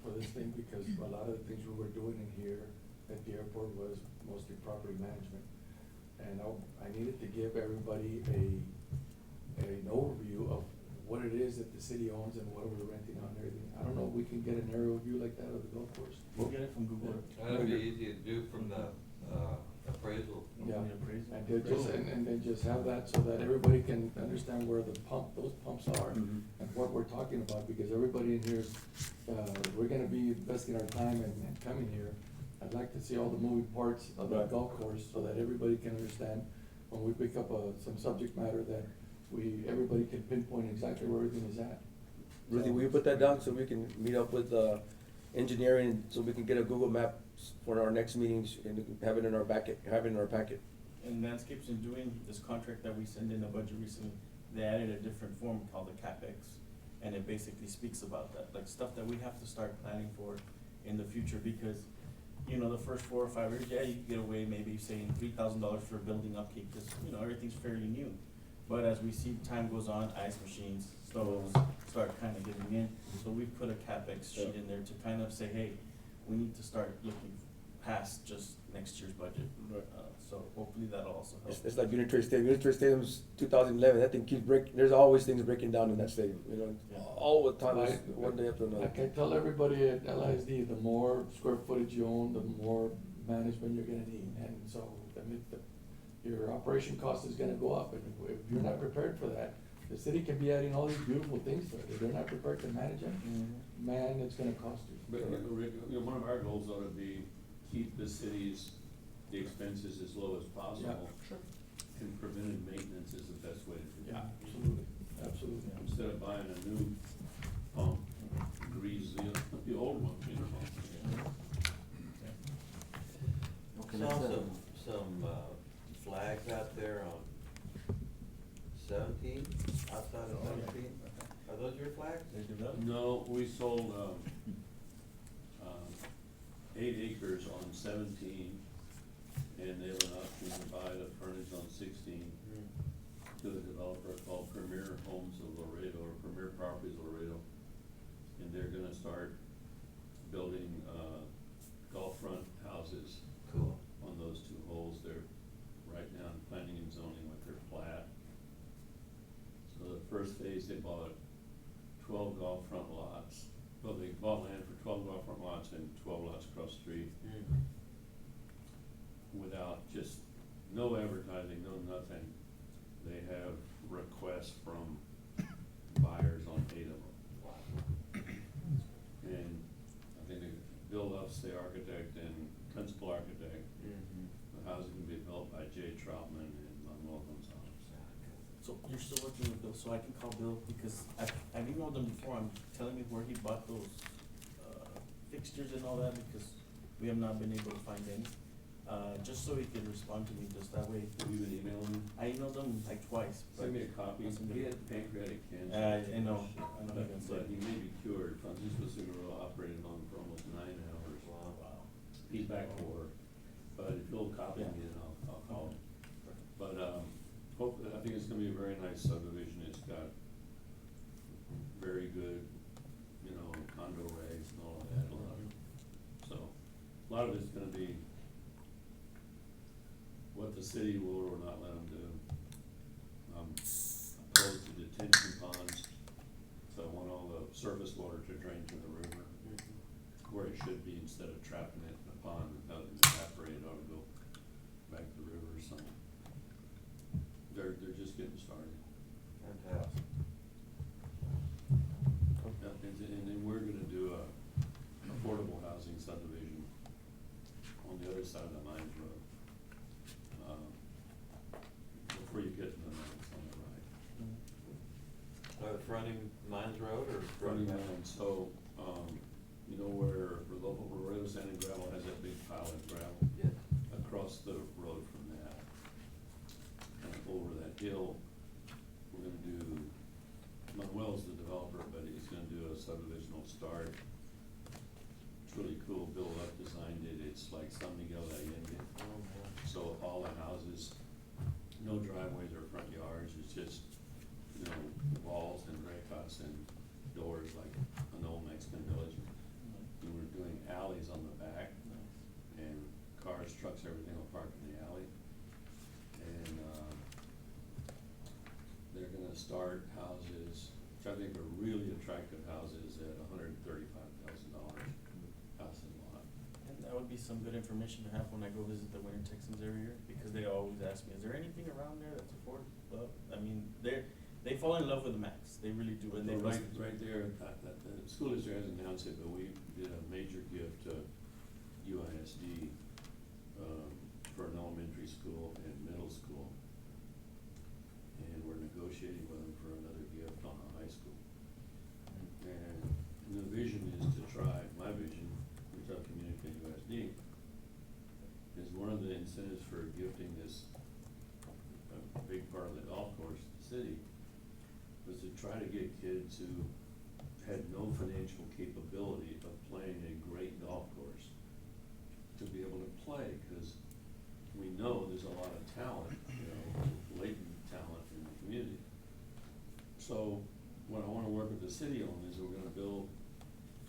for this thing, because a lot of the things we were doing in here at the airport was mostly property management. And I needed to give everybody an overview of what it is that the city owns and what we're renting out and everything. I don't know if we can get an aerial view like that of the golf course. We'll get it from Google. That'd be easy to do from the, appraisal. Yeah, The appraisal. and then just have that so that everybody can understand where those pumps are Mhm. and what we're talking about, because everybody in here is, we're gonna be investing our time and coming here. I'd like to see all the moving parts of the Right. golf course so that everybody can understand when we pick up some subject matter that everybody can pinpoint exactly where everything is at. Ruthie, will you put that down so we can meet up with, engineering, so we can get a Google map for our next meetings and have it in our packet, And Landscapes in doing this contract that we sent in the budget recently, they added a different form called the CapEx. And it basically speaks about that, like stuff that we have to start planning for in the future, because, you know, the first 4 or 5 years, yeah, you can get away maybe saying $3,000 for building upkeep, cause, you know, everything's fairly new. But as we see time goes on, ice machines, stoves start kinda giving in, so we put a CapEx sheet in there to kind of say, hey, we need to start looking past just next year's budget. So hopefully that'll also help. it's like Unit Trade Stadium's 2011, that thing keeps breaking, there's always things breaking down in that stadium, you know, Yeah. all the time, it's one day after another. Like I tell everybody at LISD, the more square footage you own, the more management you're gonna need. And so, I mean, your operation cost is gonna go up, and if you're not prepared for that, the city can be adding all these beautiful things to it. If they're not prepared to manage it, man, it's gonna cost you. But, Rick, you know, one of our goals ought to be keep the the expenses as low as possible. Sure. And preventive maintenance is the best way to do it. Yeah, absolutely, absolutely. Instead of buying a new pump, grease the old one, you know. Okay, Saw let's, some flags out there on 17, outside of 17. Are those your flags? They develop. No, we sold, 8 acres on 17, and they have an option to buy the frontage on 16 to a developer called Premier Homes of Laredo, or Premier Properties Laredo. And they're gonna start building, golf front houses. Cool. On those 2 holes. They're right now in planning and zoning with their plat. So the first phase, they bought 12 golf front lots. Well, they bought land for 12 golf front lots and 12 lots across the street without just, no advertising, no nothing. They have requests from buyers on 8 of them. And I think Bill Luff's the architect and principal architect. The house is gonna be built by Jay Troutman and Manuel Gonzalez. So you're still working with Bill, so I can call Bill, because I've emailed him before, I'm telling me where he bought those, fixtures and all that, because we have not been able to find any. Just so he can respond to me, just that way. Have you been emailing him? I emailed him like twice. Send me a copy. I'll send He it. had pancreatic cancer. I know he But can say. he may be cured. Francisco Figueroa operated on him for almost 9 hours. Wow. He's back to work. But if you'll copy me, then I'll call him. But, hopefully, I think it's gonna be a very nice subdivision. It's got very good, you know, condo regs and all of that. So, a lot of it's gonna be what the city will or not let them do. Opposed to detention ponds, so I want all the surface water to drain to the river, where it should be, instead of trapping it in a pond and letting it evaporate, it ought to go back to the river or something. They're just getting started. Fantastic. And then we're gonna do a fronting Mines Road or? Running line, so, you know where Rodolfo Sand and Gravel has that big pile of gravel? Yes. Across the road from that, kind of over that hill, we're gonna do, Manuel's the developer, but he's gonna do a subdivisional start. It's really cool, Bill Luck designed it, it's like San Miguel de Allende. So all the houses, no driveways or front yards, it's just, you know, walls and rejas and doors like an old Mexican village. And we're doing alleys on the back, and cars, trucks, everything will park in the alley. And, they're gonna start houses, which I think are really attractive houses at $135,000 house and lot. And that would be some good information to have when I go visit the Winter Texans every year, because they always ask me, is there anything around there that's affordable? I mean, they fall in love with the Max, they really do, and they Right, listen. right there, the school district hasn't announced it, but we did a major gift to UISD, for an elementary school and middle school. And we're negotiating with them for another gift on a high school. And the vision is to try, my vision, which I'll communicate to USD, is one of the incentives for gifting this, a big part of the golf course to the city, was to try to get kids who had no financial capability of playing a great golf course to be able to play, cause we know there's a lot of talent, you know, latent talent in the community. So what I wanna work with the city on is we're gonna build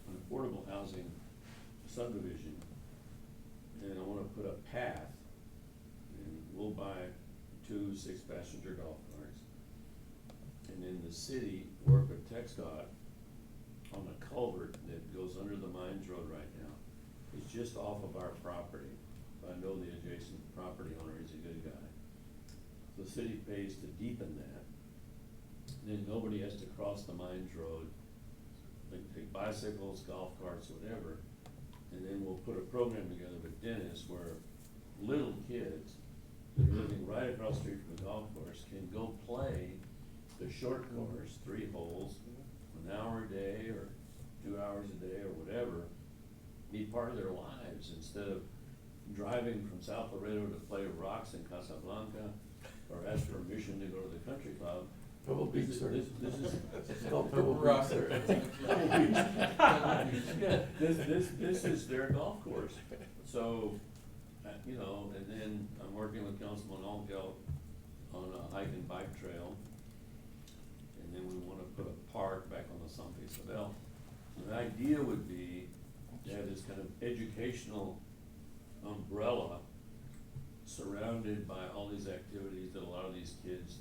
an affordable housing subdivision, and I wanna put a path, and we'll buy 2 6-passenger golf carts. And then the city work with TxDOT on a culvert that goes under the Mines Road right now. It's just off of our property. I know the adjacent property owner is a good guy. The city pays to deepen that. Then nobody has to cross the Mines Road, like take bicycles, golf carts, whatever. And then we'll put a program together with Dennis where little kids that are living right across the street from the golf course can go play the short course, 3 holes, 1 hour a day or 2 hours a day or whatever, be part of their lives instead of driving from South Laredo to play rocks in Casablanca or ask permission to go to the country club. Pebble Beach, sir. This is. It's called Pebble Beach, sir. Yeah, this is their golf course. So, you know, and then I'm working with Councilman Algel on a hike and bike trail. And then we wanna put a park back on the San Isabel. The idea would be to have this kind of educational umbrella surrounded by all these activities that a lot of these kids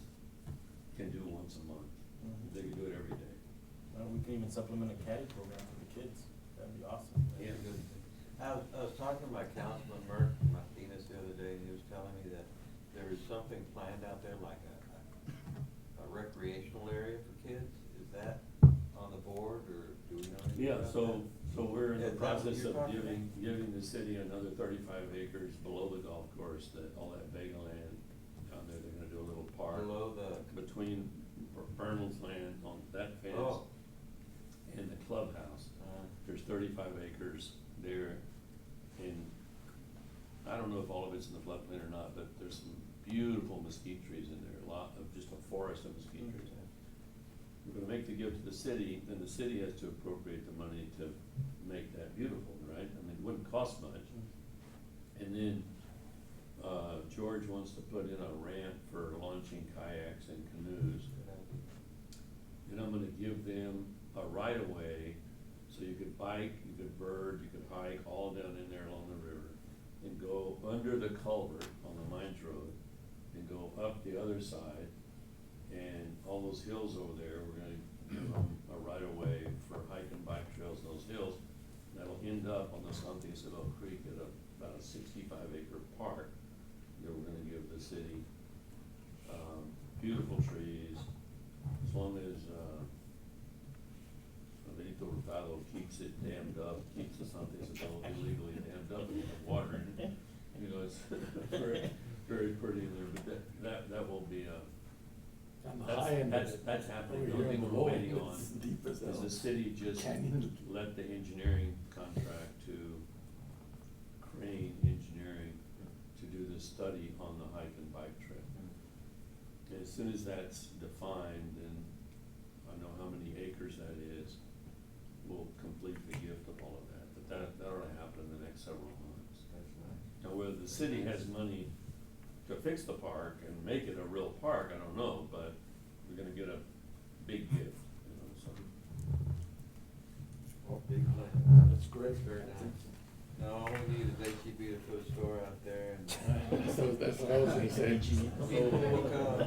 can do once a month. They can do it every day. Well, we can even supplement a caddy program for the kids, that'd be awesome. Yeah. I was talking to my councilman, Merck Martinez, the other day, and he was telling me that there is something planned out there, like a recreational area for kids. Is that on the board, or do we know anything Yeah, about so we're in the Is that what process you're of talking giving the city another 35 acres below the golf course, all that Vega land down there, they're gonna do a little park. Below the, Between Bernald's land on that fence Oh. and the clubhouse. There's 35 acres there, and I don't know if all of it's in the floodplain or not, but there's some beautiful mesquite trees in there, a lot of, just a forest of mesquite trees. We're gonna make the gift to the city, then the city has to appropriate the money to make that beautiful, right? I mean, it wouldn't cost much. And then, George wants to put in a ramp for launching kayaks and canoes. And I'm gonna give them a right of way, so you could bike, you could bird, you could hike all down in there along the river. And go under the culvert on the Mines Road, and go up the other side. And all those hills over there, we're gonna give them a right of way for hike and bike trails in those hills. That'll end up on the San Isabel Creek at about a 65-acre park that we're gonna give the city. Beautiful trees, as long as, Benito Hurtado keeps it dammed up, keeps the San Isabel illegally dammed up and the water in it. You know, it's very, very pretty in there, but that will be a on the That's- high end of that's- it. that's happening. Over The here only on the thing low we're end, waiting on it's deep as Is hell. the city just Canyon. let the engineering contract to Crane Engineering to do the study on the hike and bike trail. As soon as that's defined, and I know how many acres that is, we'll complete the gift of all of that. But that ought to happen in the next several months. Now, whether the city has money to fix the park and make it a real park, I don't know, but we're gonna get a big gift, you know, so. Oh, big plan. That's great. Very nice. No, all we need is HEB to put a store out there and. That's what I was gonna say. People will come.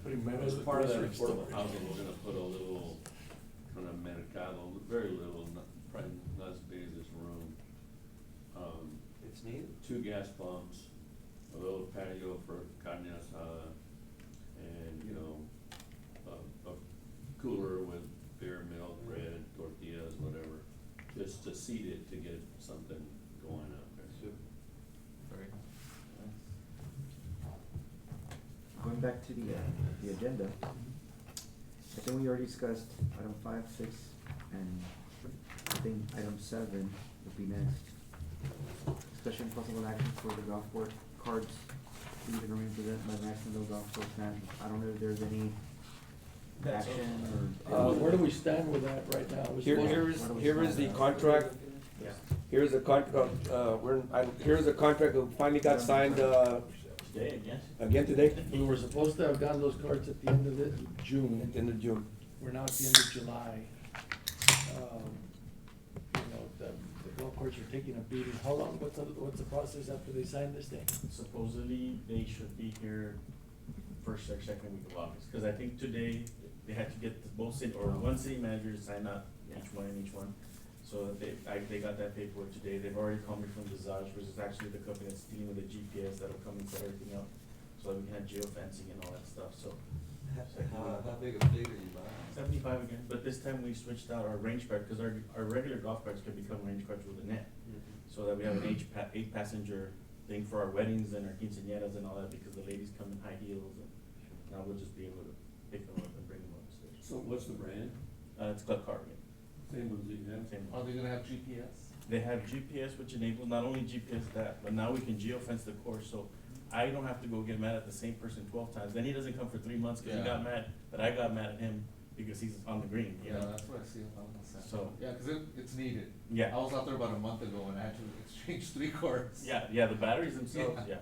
Pretty much As part of that grocery store. affordable housing, we're gonna put a little, kind of mercado, very little, probably not as big as this room. It's needed. 2 gas pumps, a little patio for carne asada, and, you know, a cooler with beer, milk, bread, tortillas, whatever, just to seed it to get something going out there. Super. Going back to the agenda, I think we already discussed item 5, 6, and I think item 7 would be next. Discussion and possible action for the golf board cards being presented by Maximville Golf Course Management. I don't know if there's any action or. Where do we stand with that right now? Here is the contract, Yeah. here's the here's the contract that finally got signed, Today again? again today, We were supposed to have gotten those cards at the end of June. in the June. We're now at the end of July. You know, the golf courses are taking a beating. How long, what's the process after they sign this thing? Supposedly, they should be here first or second week of August, cause I think today, they had to get both city, or one city manager to sign up each one. So they got that paperwork today, they've already called me from Visage, which is actually the company that's dealing with the GPS that'll come and set everything up. So that we can have geofencing and all that stuff, so. How big a fleet are you buying? 75 again, but this time we switched out our range card, cause our regular golf carts can become range cards with a net. So that we have an eight passenger thing for our weddings and our quinceañeras and all that, because the ladies come in high heels, and now we'll just be able to pick them up and bring them up the stairs. So what's the brand? It's Club Car, yeah. Same ones that you have? Same. Are they gonna have GPS? They have GPS, which enables not only GPS that, but now we can geofence the course, so I don't have to go get mad at the same person 12 times. Then he doesn't come for 3 months, cause he Yeah. got mad that I got mad at him because he's on the green, you Yeah, know? that's what I see on the side. So- Yeah, cause it's needed. Yeah. I was out there about a month ago and I had to exchange 3 cards. Yeah, the batteries themselves, Yeah. yeah.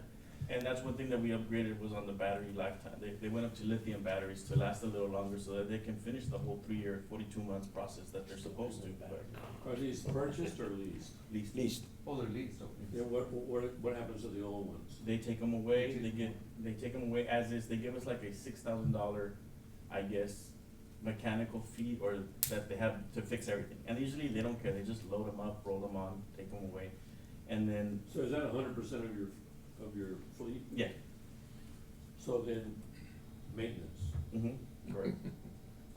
And that's one thing that we upgraded was on the battery lifetime. They went up to lithium batteries to last a little longer so that they can finish the whole 3-year, 42 months process that they're supposed to, but Are these purchased or leased? least. Oh, they're leased, okay. Yeah, what happens to the old ones? They take them away, they take them away as is, they give us like a $6,000, I guess, mechanical fee or that they have to fix everything. And usually they don't care, they just load them up, roll them on, take them away. And then, So is that 100% of your fleet? yeah, So then, maintenance, correct.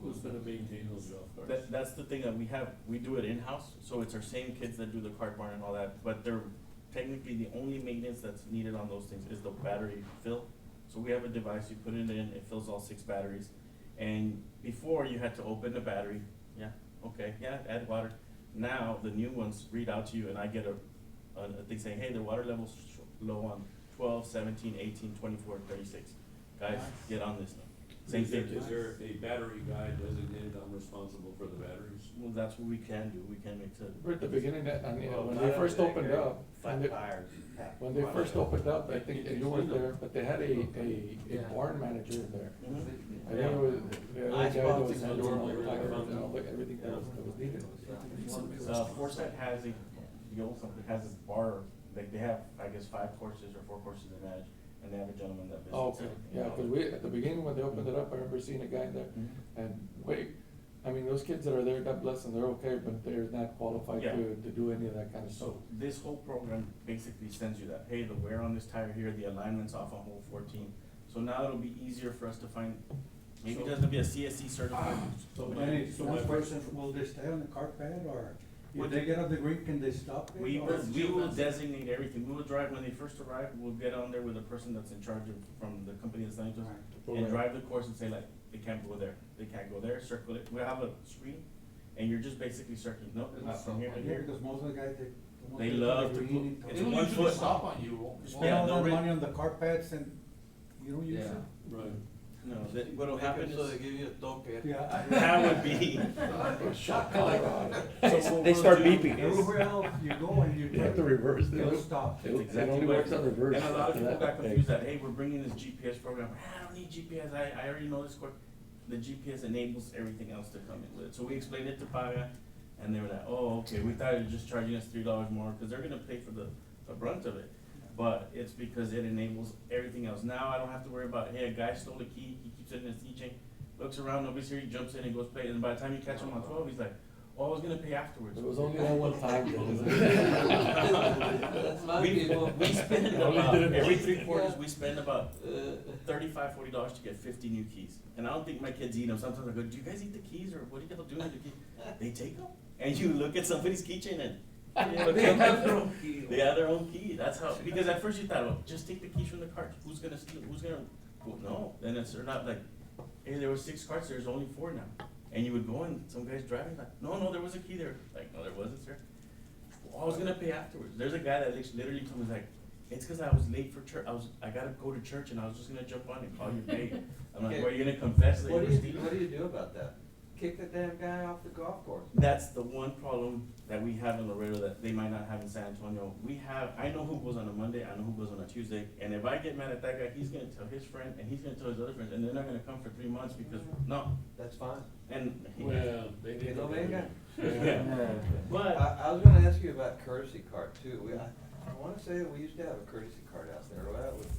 who's gonna maintain those golf carts? That's the thing that we do it in-house, so it's our same kids that do the cart barn and all that, but they're technically the only maintenance that's needed on those things is the battery fill. So we have a device, you put it in, it fills all 6 batteries, and before you had to open the battery, add water. Now, the new ones read out to you and I get a thing saying, hey, the water level's low on 12, 17, 18, 24, 36. Guys, get on this now. Same thing. Is there a battery guy designated, I'm responsible for the batteries? Well, that's what we can do, we can make it. We're at the beginning, when Well, they not first everything, opened they're up, flat tires. when they first opened up, I think you weren't there, but they had a barn manager in there. Mhm. I think it was, the other Ice guy that box was is handling all the normally tires really and all the, everything that was needed. Foresight has the old something has this bar, like they have, I guess, 5 courses or 4 courses they manage, and they have a gentleman that visits. Oh, okay, yeah, cause at the beginning when they opened it up, I remember seeing a guy in there, Mhm. and I mean, those kids that are there, God bless them, they're okay, but they're not qualified Yeah. to do any of that kind of stuff. So this whole program basically sends you that, hey, the wear on this tire here, the alignment's off on hole 14. So now it'll be easier for us to find, maybe it doesn't be a CSC certified. So my One first, person, will they stay on the cart pad or If they get off the green, can they stop it? We or- will designate everything. We will drive, when they first arrive, we'll get on there with the person that's in charge of, from the company that's selling to us, and drive the course and say like, they can't go there, they can't go there, circle it. We'll have a screen, and you're just basically circling, nope, not from here to Yeah, here. because most of the guys, They love to green put- and- it's They don't one usually foot. stop on you. Spend Yeah, all no that re- money on the carpets and you don't use Yeah. it. Right. No, what'll Make 'em happen so they is, give you a toke. Yeah. that would be, Shot Colorado. So They what start we'll do beeping. is- Everywhere else you go and you. You have to reverse. They'll stop. It Exactly only what works it on is. reverse. And a lot of people That- got confused that, hey, we're bringing this GPS program, I don't need GPS, I already know this course. The GPS enables everything else to come in with it. So we explained it to Paga, and they were like, oh, okay, we thought you were just charging us $3 more, cause they're gonna pay for the brunt of it. But it's because it enables everything else. Now I don't have to worry about, hey, a guy stole a key, he keeps it in his keychain, looks around, nobody's here, he jumps in and goes play, and by the time you catch him on 12, he's like, oh, I was gonna pay afterwards. It was only that one time. That's my people. We spend Only about, did it every once. 3 quarters, we spend about Uh, $35, $40 to get 50 new keys. And I don't think my kids eat them. Sometimes I go, do you guys eat the keys, or what do y'all do with the keys? They take them, and you look at somebody's keychain and. They have their own key. They have their own key, that's how, because at first you thought, well, just take the keys from the cart, who's gonna steal, who's gonna, well, no, then it's, they're not like, hey, there was 6 carts, there's only 4 now. And you would go and some guy's driving, like, no, there was a key there, like, no, there wasn't, sir. Well, I was gonna pay afterwards. There's a guy that literally told me, like, it's cause I was late for church, I gotta go to church and I was just gonna jump on and call you paid. I'm like, Okay. well, you're gonna confess that you What were do you, stealing? what do you do about that? Kick the damn guy off the golf course. That's the one problem that we have in Laredo that they might not have in San Antonio. I know who goes on a Monday, I know who goes on a Tuesday, and if I get mad at that guy, he's gonna tell his friend, and he's gonna tell his other friends, and they're not gonna come for 3 months because, no, That's fine. and. Well, they Que need no to. venga. Yeah. But, I was gonna ask you about courtesy card too. I wanna say that we used to have a courtesy card out there, right, with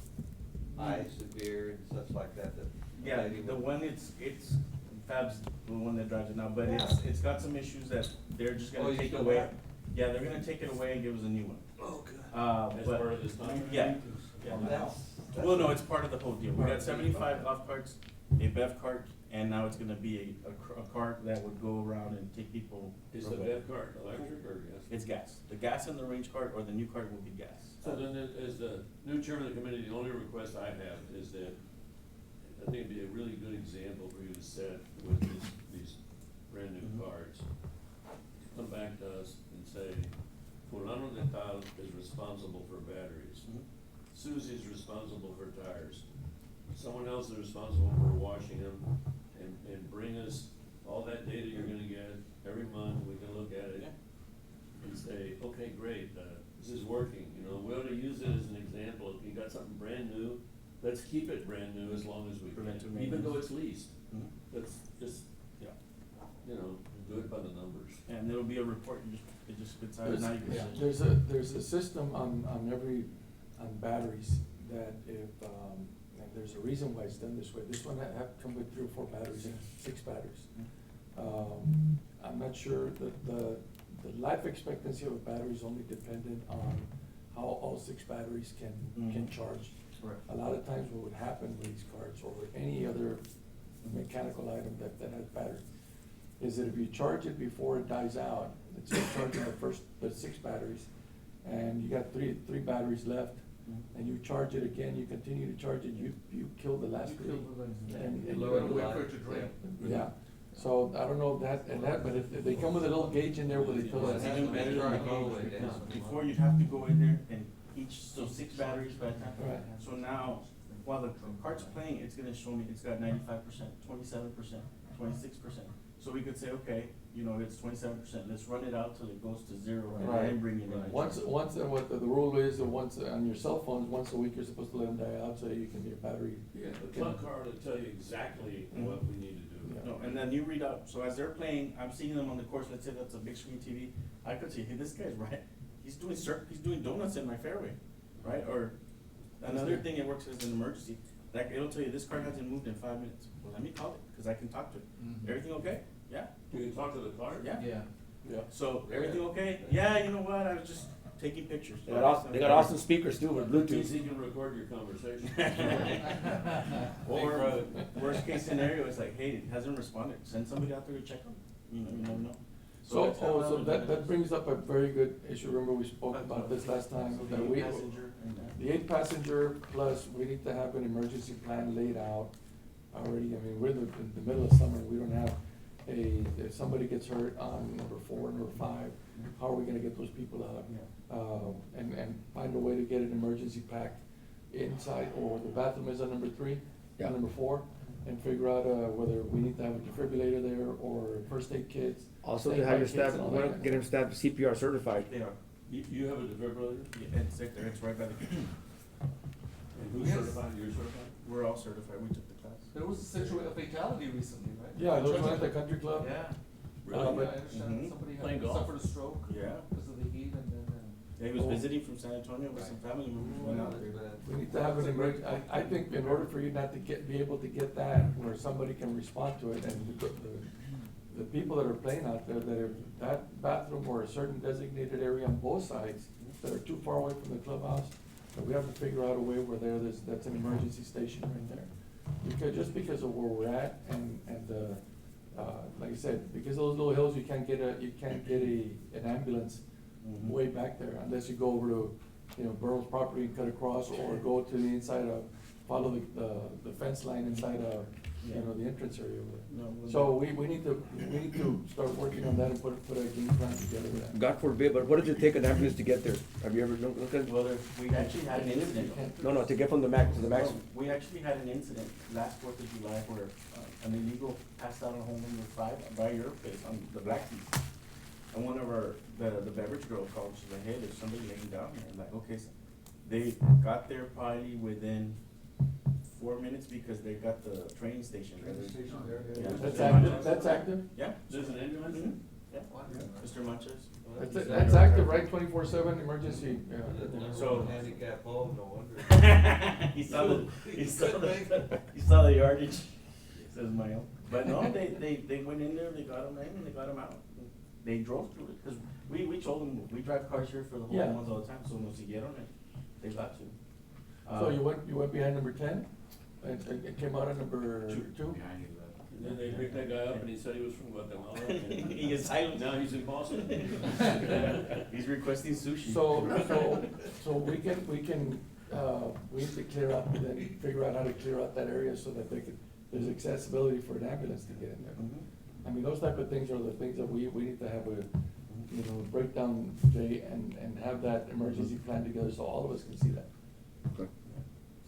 ice and beer and stuff like that, that. yeah, lady the would- one, it's Fab's the one that drives it now, but it's got some issues that they're just Oh, gonna you take still away. have it? Yeah, they're gonna take it away and give us a new one. Oh, good. As But, part of this contract? yeah, yeah. That's. Well, no, it's part of the whole deal. We got 75 golf carts, a bev cart, and now it's gonna be a cart that would go around and take people. Is the bed cart electric or gas? It's gas. The gas in the range cart or the new cart will be gas. So then, as the new chairman of the committee, the only request I have is that, I think it'd be a really good example for you to set with these brand new cards. Come back to us and say, Fulano de Tal is responsible for batteries. Susie's responsible for tires. Someone else is responsible for washing them, and bring us all that data you're gonna get every month, we can look at it. And say, okay, great, this is working, you know, we ought to use it as an example, if you got something brand new, let's keep it brand new as long as we Preventive can, even maintenance. though it's leased. Mhm. Let's just, Yeah. you know, do it by the numbers. And there'll be a report, it just spits out, now you can. Yeah, there's a system on batteries that if, and there's a reason why it's done this way. This one have come with 3 or 4 batteries, 6 batteries. I'm not sure that the life expectancy of a battery is only dependent on how all 6 batteries can charge. Right. A lot of times what would happen with these cards or with any other mechanical item that has battery is that if you charge it before it dies out, let's say you're charging the 6 batteries, and you got three batteries left, and you charge it again, you continue to charge it, you kill the last 3. And you Lower don't the wait life, for it to drain. Yeah, so I don't know if that, but if they come with a little gauge in there where they tell Well, us. it has to be charged all the way down. Before you'd have to go in there and so 6 batteries by the time. Right. So now, while the cart's playing, it's gonna show me, it's got 95%, 27%, 26%. So we could say, okay, you know, it's 27%, let's run it out till it goes to 0 and Right. then bring it in. Once, what the rule is, that once, on your cell phones, once a week, you're supposed to let them die out so you can, your battery. Yeah, the club card will tell you exactly what we need to do. Yeah. No, and then you read out, so as they're playing, I'm seeing them on the course, let's say that's a big screen TV, I could see, hey, this guy's right, he's doing donuts in my fairway, right? Or another thing it works as an emergency, like it'll tell you this car hasn't moved in 5 minutes, well, let me call it, cause I can talk to it. Mhm. Everything okay? Yeah, You can talk to the card? yeah. Yeah. So, everything okay? Yeah, you know what, I was just taking pictures. They got awesome speakers too with Means Bluetooth. he can record your conversation. Or, worst case scenario, it's like, hey, it hasn't responded, send somebody out there to check them, you never know. So, that's how so I'm that looking at it. brings up a very good issue. Remember, we spoke about this last time, So that the we, passenger and that. the 8 passenger plus, we need to have an emergency plan laid out already. I mean, we're in the middle of summer, we don't have if somebody gets hurt on number 4, number 5, how are we gonna get those people out? And find a way to get an emergency pack inside, or the bathroom is on number 3, Yeah. number 4, and figure out, whether we need to have a defibrillator there, or first aid kits. Also snake to have bite your kits staff, and all we that wanna kind get of them stuff. staff CPR certified. They are. You have a defibrillator? Yeah, it's right there, it's right by the kitchen. And who's Yes. certified? You're certified? We're all certified, we took the class. There was a fatality recently, right? Yeah, those one at the country club. Yeah, Yeah, I Really? understand Mhm. somebody Playing had golf. suffered a stroke yeah. because of the heat and then, Yeah, he was Oh. visiting from San Antonio with some family members, went out there. We need to have an emerg, I think in order for you not to be able to get that, where somebody can respond to it, and the people that are playing out there, that if that bathroom or a certain designated area on both sides, that are too far away from the clubhouse, that we have to figure out a way where that's an emergency station right there. Just because of where we're at, and, like I said, because of those little hills, you can't get an ambulance Mhm. way back there, unless you go over to, Burrow's property and cut across, or go to the inside of, follow the fence line inside of, the entrance area over there. No, we'll- So we need to start working on that and put a game plan together with that. God forbid, but what does it take an ambulance to get there? Have you ever looked at? Well, we actually had an incident. No, to get from the max to the max. No, we actually had an incident last 4th of July where an illegal passed out on home number 5 by your place on the Blackfeet. And one of the beverage girls called, she's like, hey, there's somebody laying down here. I'm like, okay, so they got there probably within 4 minutes because they got the train station. Yeah. That's active? Yeah. There's an ambulance? Mhm. Yeah. Wow. Mr. Manches. That's active, right, 24/7 emergency, So- Handicap home, no wonder. He saw the yardage, says my own. But no, they went in there, they got him in, and they got him out. They drove through it, cause we told them, we drive cars here for the whole Yeah. ones all the time, so nos siguieron it, they got to. So you went behind number 10, and came out at number 2? And then they picked that guy up and he said he was from Guatemala. and He is silent. Now he's in Boston. He's requesting sushi. So we need to clear out, then figure out how to clear out that area so that there's accessibility for an ambulance to get in there. Mhm. I mean, those type of things are the things that we need to have breakdown, Jay, and have that emergency plan together so all of us can see that.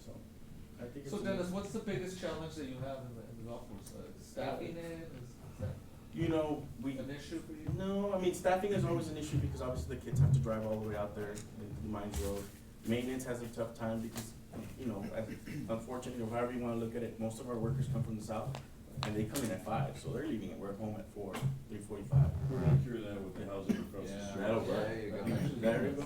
So, I think it's. So Dennis, what's the biggest challenge that you have in the golf course? Staffing it, is that You know, we. an issue for you? No, I mean, staffing is always an issue because obviously the kids have to drive all the way out there in Mines Road. Maintenance has a tough time because, unfortunately, or however you wanna look at it, most of our workers come from the south and they come in at 5, so they're leaving at work home at 4, 3:45. We're gonna cure that with the housing across the street. That'll work. There you go. There you go.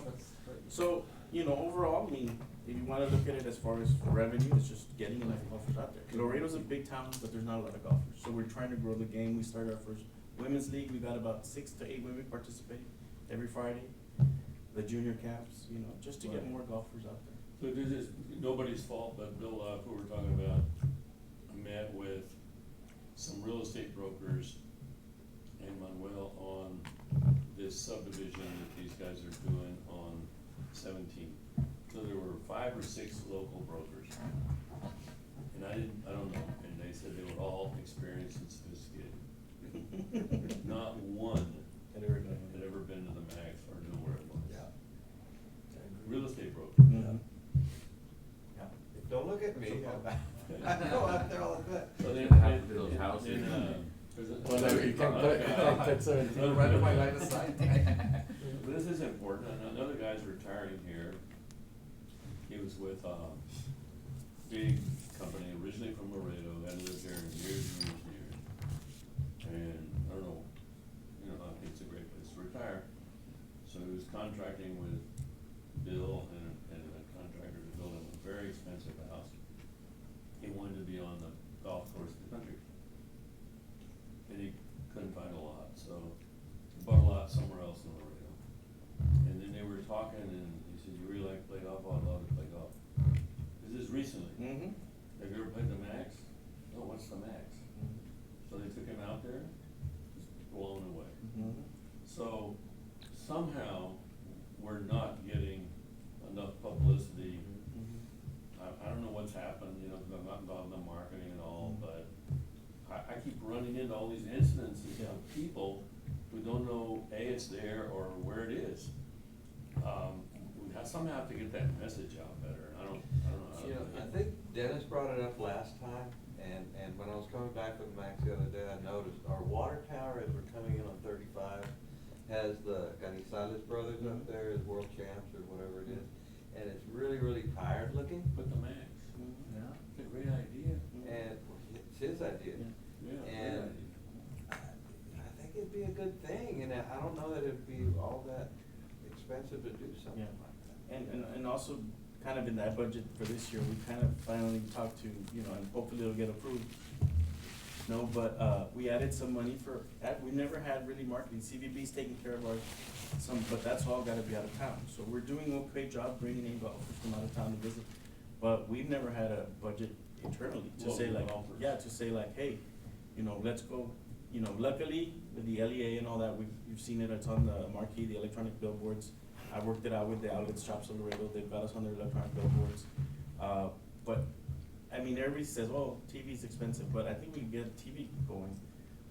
So, overall, I mean, if you wanna look at it as far as revenue, it's just getting enough golfers out there. Laredo's a big town, but there's not a lot of golfers, so we're trying to grow the game. We started our first women's league, we got about 6 to 8 women participating every Friday. The junior caps, just to get more golfers out there. So this is nobody's fault, but Bill, who we're talking about, met with some real estate brokers and Manuel on this subdivision that these guys are doing on 17. So there were 5 or 6 local brokers. And I don't know, and they said they were all experienced and sophisticated. Not one Had everybody. had ever been to the max or knew where it was. Real estate broker. Mhm. Don't look at me. I know, I'm there all the time. So then, Have to build houses. there's a- Well, no, you can't touch 17. Right in my line of sight. But this is important, another guy's retiring here. He was with, big company, originally from Laredo, had lived here years and years and years. And, I don't know, I think it's a great place to retire. So he was contracting with Bill and a contractor to build him a very expensive house. He wanted to be on the golf course in the country. And he couldn't find a lot, so he bought a lot somewhere else in Laredo. And then they were talking and he said, you really like to play golf? Oh, I'd love to play golf. This is recently. Mhm. Have you ever played the Max? No, what's the Max? So they took him out there, just blown away. Mhm. So somehow, we're not getting enough publicity. I don't know what's happened, you know, 'cause I'm not involved in the marketing and all, but I keep running into all these incidences of people who don't know, A, it's there, or where it is. We somehow have to get that message out better, I don't know how to You know, do it. I think Dennis brought it up last time, and when I was coming back with Max the other day, I noticed our water tower, as we're coming in on 35, has the Canizales brothers up there as world champs or whatever it is, and it's really, really tired looking, Put the max, Yeah. it's a great idea. and it's his idea. Yeah, great And idea. I think it'd be a good thing, and I don't know that it'd be all that expensive to do something Yeah. like that. And also, kind of in that budget for this year, we kind of finally talked to, you know, and hopefully it'll get approved. No, but, we added some money for, we never had really marketing, CVB's taking care of our, but that's all gotta be out of town. So we're doing a great job bringing in golfers from out of town to visit, but we've never had a budget internally to say Local like, golfers. yeah, to say like, hey, you know, let's go, you know, luckily with the LEA and all that, you've seen it, it's on the marquee, the electronic billboards. I worked it out with the outlets, Shops of Laredo, they've got us on their electronic billboards. But, I mean, everybody says, oh, TV's expensive, but I think we can get TV going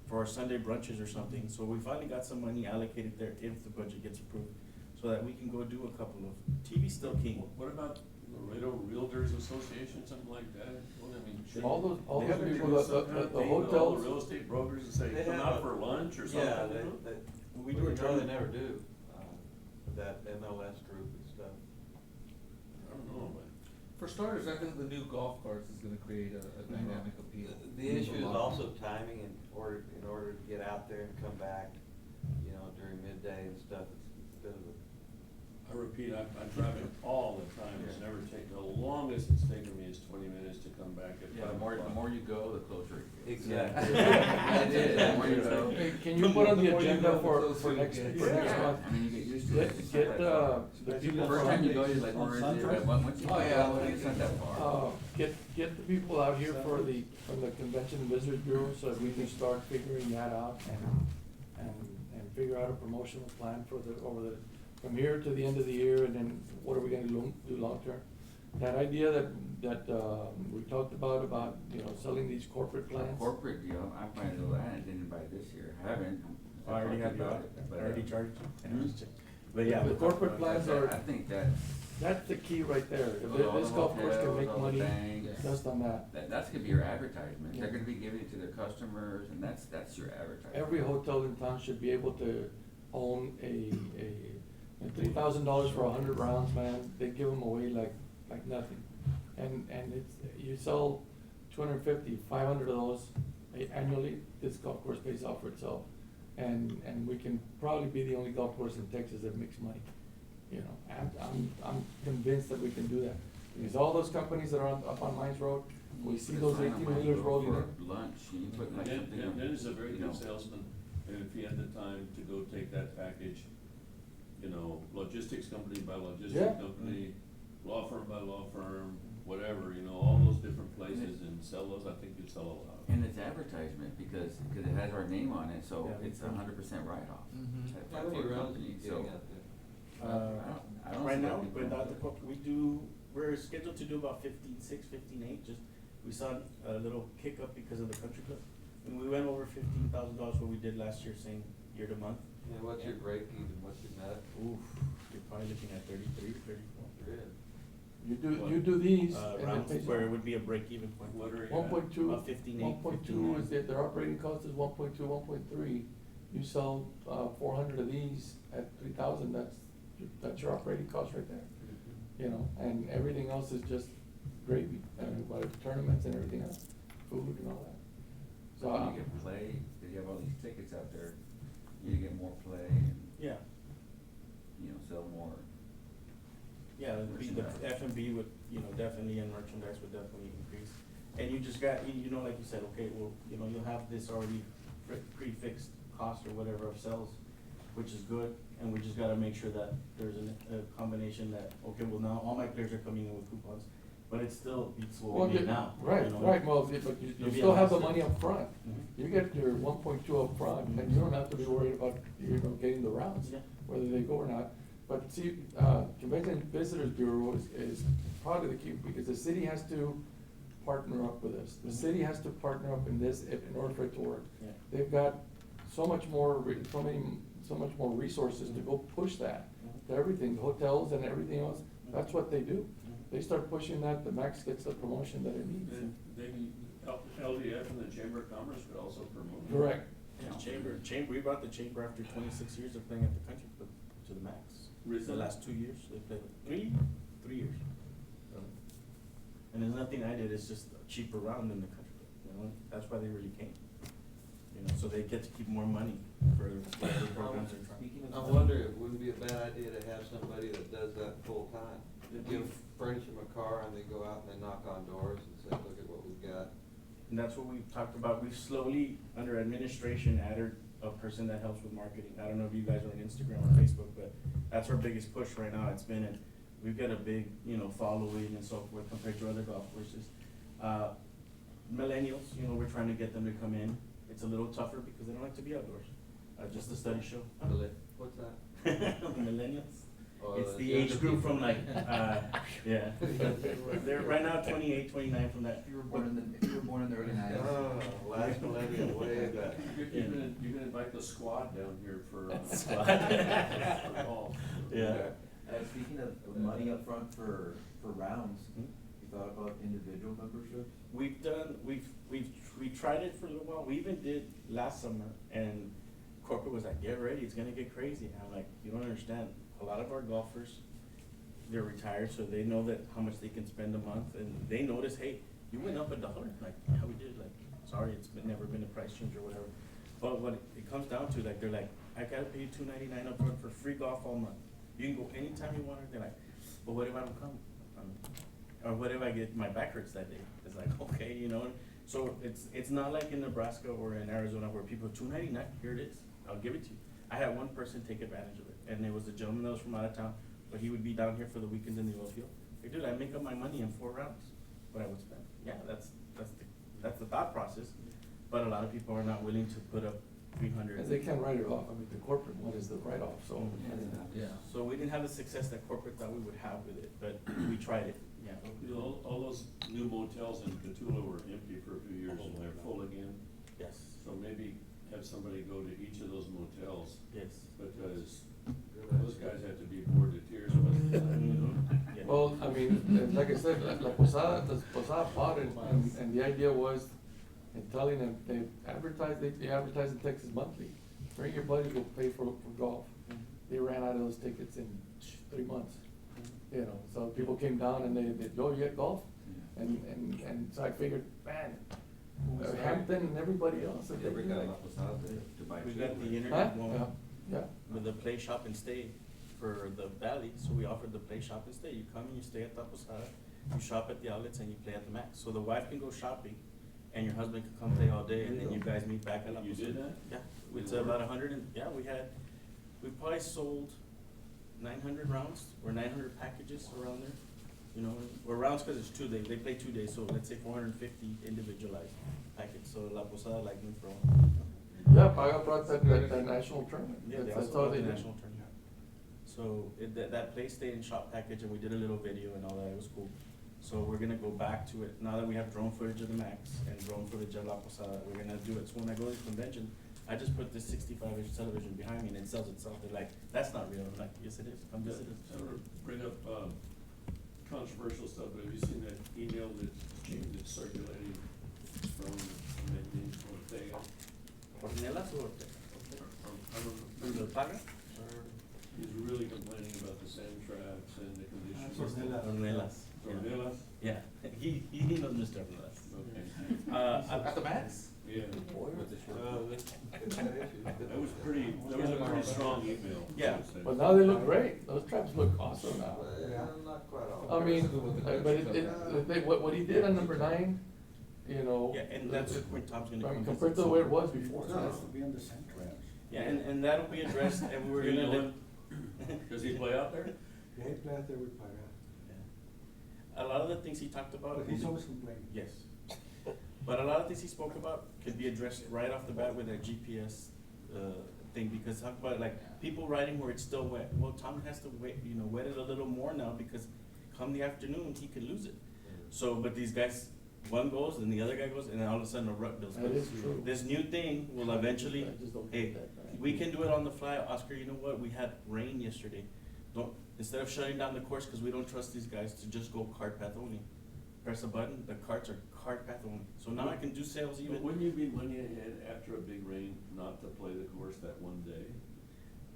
for our Sunday brunches or something. So we finally got some money allocated there if the budget gets approved, so that we can go do a couple of, TV's still king. What about Laredo Realtors Association, something like that? Well, I mean, should- All those they have to people, do the some kind of the thing with all hotels. the real estate brokers and say, They come have out a- for lunch or something, Yeah, you know? We we do do a it, they tournament. never do, that MLS group and stuff. I don't know, but. For starters, I think the new golf carts is gonna create a dynamic appeal. The issue is also timing in order to get out there and come back, you know, during midday and stuff, it's a bit of a. I repeat, I'm driving all the time, it's never taken, the longest it's taken me is 20 minutes to come back at Yeah, 5 the more o'clock. you go, the closer it gets. Exactly. It is, the more you go. Hey, can you put on the The more you agenda know, for, the closer it next, gets. for next Yeah, month? I mean, you get used to it. It's Get, not get, that far. the Especially people the First from, time you go, you're like, On where is Sunrise? it? Once you Oh, go, yeah. it's not that far. get the people out here from the Convention and Visitors Bureau, so that we can start figuring that out and figure out a promotional plan for from here to the end of the year, and then what are we gonna do long term? That idea that we talked about, you know, selling these corporate plans. Corporate deal, I might have, I didn't buy it this year, I haven't. I already have About that, it, but, I already charged you. Mhm. But yeah. The corporate plans are, I think that's the key right there. If all this the golf course can hotels, make all the money banks, just on that. That's gonna be your advertisement, Yeah. they're gonna be giving it to their customers, and that's your advertisement. Every hotel in town should be able to own a $3,000 for 100 rounds, man. They give them away like nothing. And it's, you sell 250, 500 of those annually, this golf course pays off for itself. And we can probably be the only golf course in Texas that makes money. You know, I'm convinced that we can do that. Because all those companies that are up on Mines Road, we see those Sign 18 them when you wheelers go rolling for in. lunch, and you put like something. Dennis is a very you know. good salesman, and if he had the time to go take that package, you know, logistics company by Yeah. logistics company, law firm by law firm, whatever, you know, all those different places and sell those, I think you'd sell a lot. And it's advertisement, because it has our name on it, so Yeah. it's 100% write-off. Mhm. Type How of many rounds are company, you so- getting out there? I don't Right see now, that people without don't the do it. corp, we're scheduled to do about 15.6, 15.8, just, we saw a little kick up because of the country club. And we went over $15,000 what we did last year, same year to month. And what's your break even, what's your net? Oof, you're probably looking at 33, 34. Really? You do these, and it Rounds pays where it off. would be a break-even point. What are you at? 1.2, About 15.8, 1.2 is 15.9. their operating cost is 1.2, 1.3. You sell 400 of these at 3,000, that's your operating cost right there. You know, and everything else is just gravy, by the tournaments and everything else, food and all that. So when you get play, because you have all these tickets out there, you get more play and, Yeah, you know, sell more. yeah, it'd be the F&B would, you know, definitely, and merchandise would definitely increase. And you just got, you know, like you said, okay, well, you know, you'll have this already prefixed cost or whatever of sales, which is good, and we just gotta make sure that there's a combination that, okay, well, now all my players are coming in with coupons, but it still beats what Well, we need now. right, you know? right, well, but you You'll be still have the invested. money up front. Mhm. You get your 1.2 up front, and you don't have to be worried about, getting the rounds, Yeah. whether they go or not. But see, Convention and Visitors Bureau is probably the key, because the city has to partner up with us. The city has to partner up in this, in order for it to work. Yeah. They've got so much more, so much more resources to go push that, to everything, the hotels and everything else, that's what they do. They start pushing that, the Max gets the promotion that it needs. And LDF and the Chamber of Commerce could also promote. it. Correct. Yeah, chamber, we brought the chamber after 26 years of playing at the country club to the max. Really? The last 2 years, they played, three years. And there's nothing I did, it's just a cheaper round than the country club, you know, that's why they really came. You know, so they get to keep more money for whatever programs they're trying. I wonder, if it wouldn't be a bad idea to have somebody that does that full time. Furnish them a car and they go out and they knock on doors and say, look at what we've got. And that's what we've talked about, we've slowly, under administration, added a person that helps with marketing. I don't know if you guys are on Instagram or Facebook, but that's our biggest push right now, it's been, we've got a big, following and so forth compared to other golf courses. Millennials, we're trying to get them to come in, it's a little tougher because they don't like to be outdoors. Just a study show. What's that? Millennials. Oh, It's the the younger age group people. from like, yeah. They're right now 28, 29 from that. If you were born in the early nineties. Oh, last millennium, way back. You can invite the squad down here for, Squad. for golf. Yeah. Speaking of money up front for rounds, Hmm? you thought about individual memberships? We've tried it for a little while, we even did last summer, and corporate was like, get ready, it's gonna get crazy. And I'm like, you don't understand, a lot of our golfers, they're retired, so they know that how much they can spend a month, and they notice, hey, you went up $1, like, yeah, we did, like, sorry, never been a price change or whatever. But what it comes down to, like, they're like, I gotta pay you $2.99 up front for free golf all month. You can go anytime you want, they're like, but what if I don't come? Or what if I get, my back hurts that day? It's like, okay, so it's not like in Nebraska or in Arizona where people, $2.99, here it is, I'll give it to you. I had one person take advantage of it, and it was a gentleman that was from out of town, but he would be down here for the weekends in the oil field. Like, dude, I make up my money in 4 rounds, what I would spend. Yeah, that's the thought process, but a lot of people are not willing to put up 300. And they can't write it off, I mean, the corporate one is the write-off, so. Yeah. So we didn't have the success that corporate thought we would have with it, but we tried it, yeah. All those new motels in Petula were empty for a few years and they're full again. Yes. So maybe have somebody go to each of those motels, Yes. because those guys have to be bored to tears with, Yeah. Well, I mean, like I said, La Posada bought it, and the idea was, and telling them, they advertise in Texas Monthly. Bring your buddies, we'll pay for golf. They ran out of those tickets in 3 months. So people came down and they, oh, you get golf? And so I figured, man, Hampton and everybody else. You ever got La Posada to buy We cheap? got the Huh? internet one Yeah. with the play, shop, and stay for the valley, so we offered the play, shop, and stay. You come and you stay at La Posada, you shop at the outlets, and you play at the max. So the wife can go shopping, and your husband can come play all day, and then you guys meet back at La You Posada. did that? Yeah, it's about 100 we probably sold 900 rounds, or 900 packages around there. Or rounds because it's 2 days, they play 2 days, so let's say 450 individualized packets, so La Posada like me for one. Yeah, Paga brought that national tournament. Yeah, they That's also how brought they the did. national tournament. So that play stayed in shop package, and we did a little video and all that, it was cool. So we're gonna go back to it, now that we have drone footage of the max and drone footage of La Posada, we're gonna do it. So when I go to the convention, I just put this 65-inch television behind me and it sells itself. They're like, that's not real. I'm like, yes it is, come visit us. I don't bring up, controversial stuff, but have you seen that email that's circulating from Medellin Ortega? Ornelas or? I don't From know. the Paga? He's really complaining about the sand traps and the conditions. Ornelas. Ornelas. Ornelas? Yeah, he knows Mr. Ornelas. Okay. At the max? Yeah. It's that issue. That was a pretty strong email. I Yeah. would say. But now they look great, those traps look awesome now. Well, not quite all. I mean, but what he did on number 9, Yeah, and that's when Tom's gonna I mean, come compared to visit. the way it was before. It has to be on the sand traps. Yeah, and that'll be addressed, and we're Do you gonna know let. him? Does he play out there? Yeah, he play out there with Paga. a lot of the things he talked about. But he's always complaining. Yes. But a lot of things he spoke about could be addressed right off the bat with that GPS, thing, because talk about like people riding where it's still wet. Well, Tom has to wet it a little more now because come the afternoon, he could lose it. So, but these guys, one goes and the other guy goes and then all of a sudden a rut builds. That is true. This new thing will eventually, I just don't hey, get that, right? we can do it on the fly. Oscar, you know what? We had rain yesterday. Instead of shutting down the course, cause we don't trust these guys to just go cart path only. Press a button, the carts are cart path only. So now I can do sales But even. wouldn't you be money ahead after a big rain not to play the course that one day?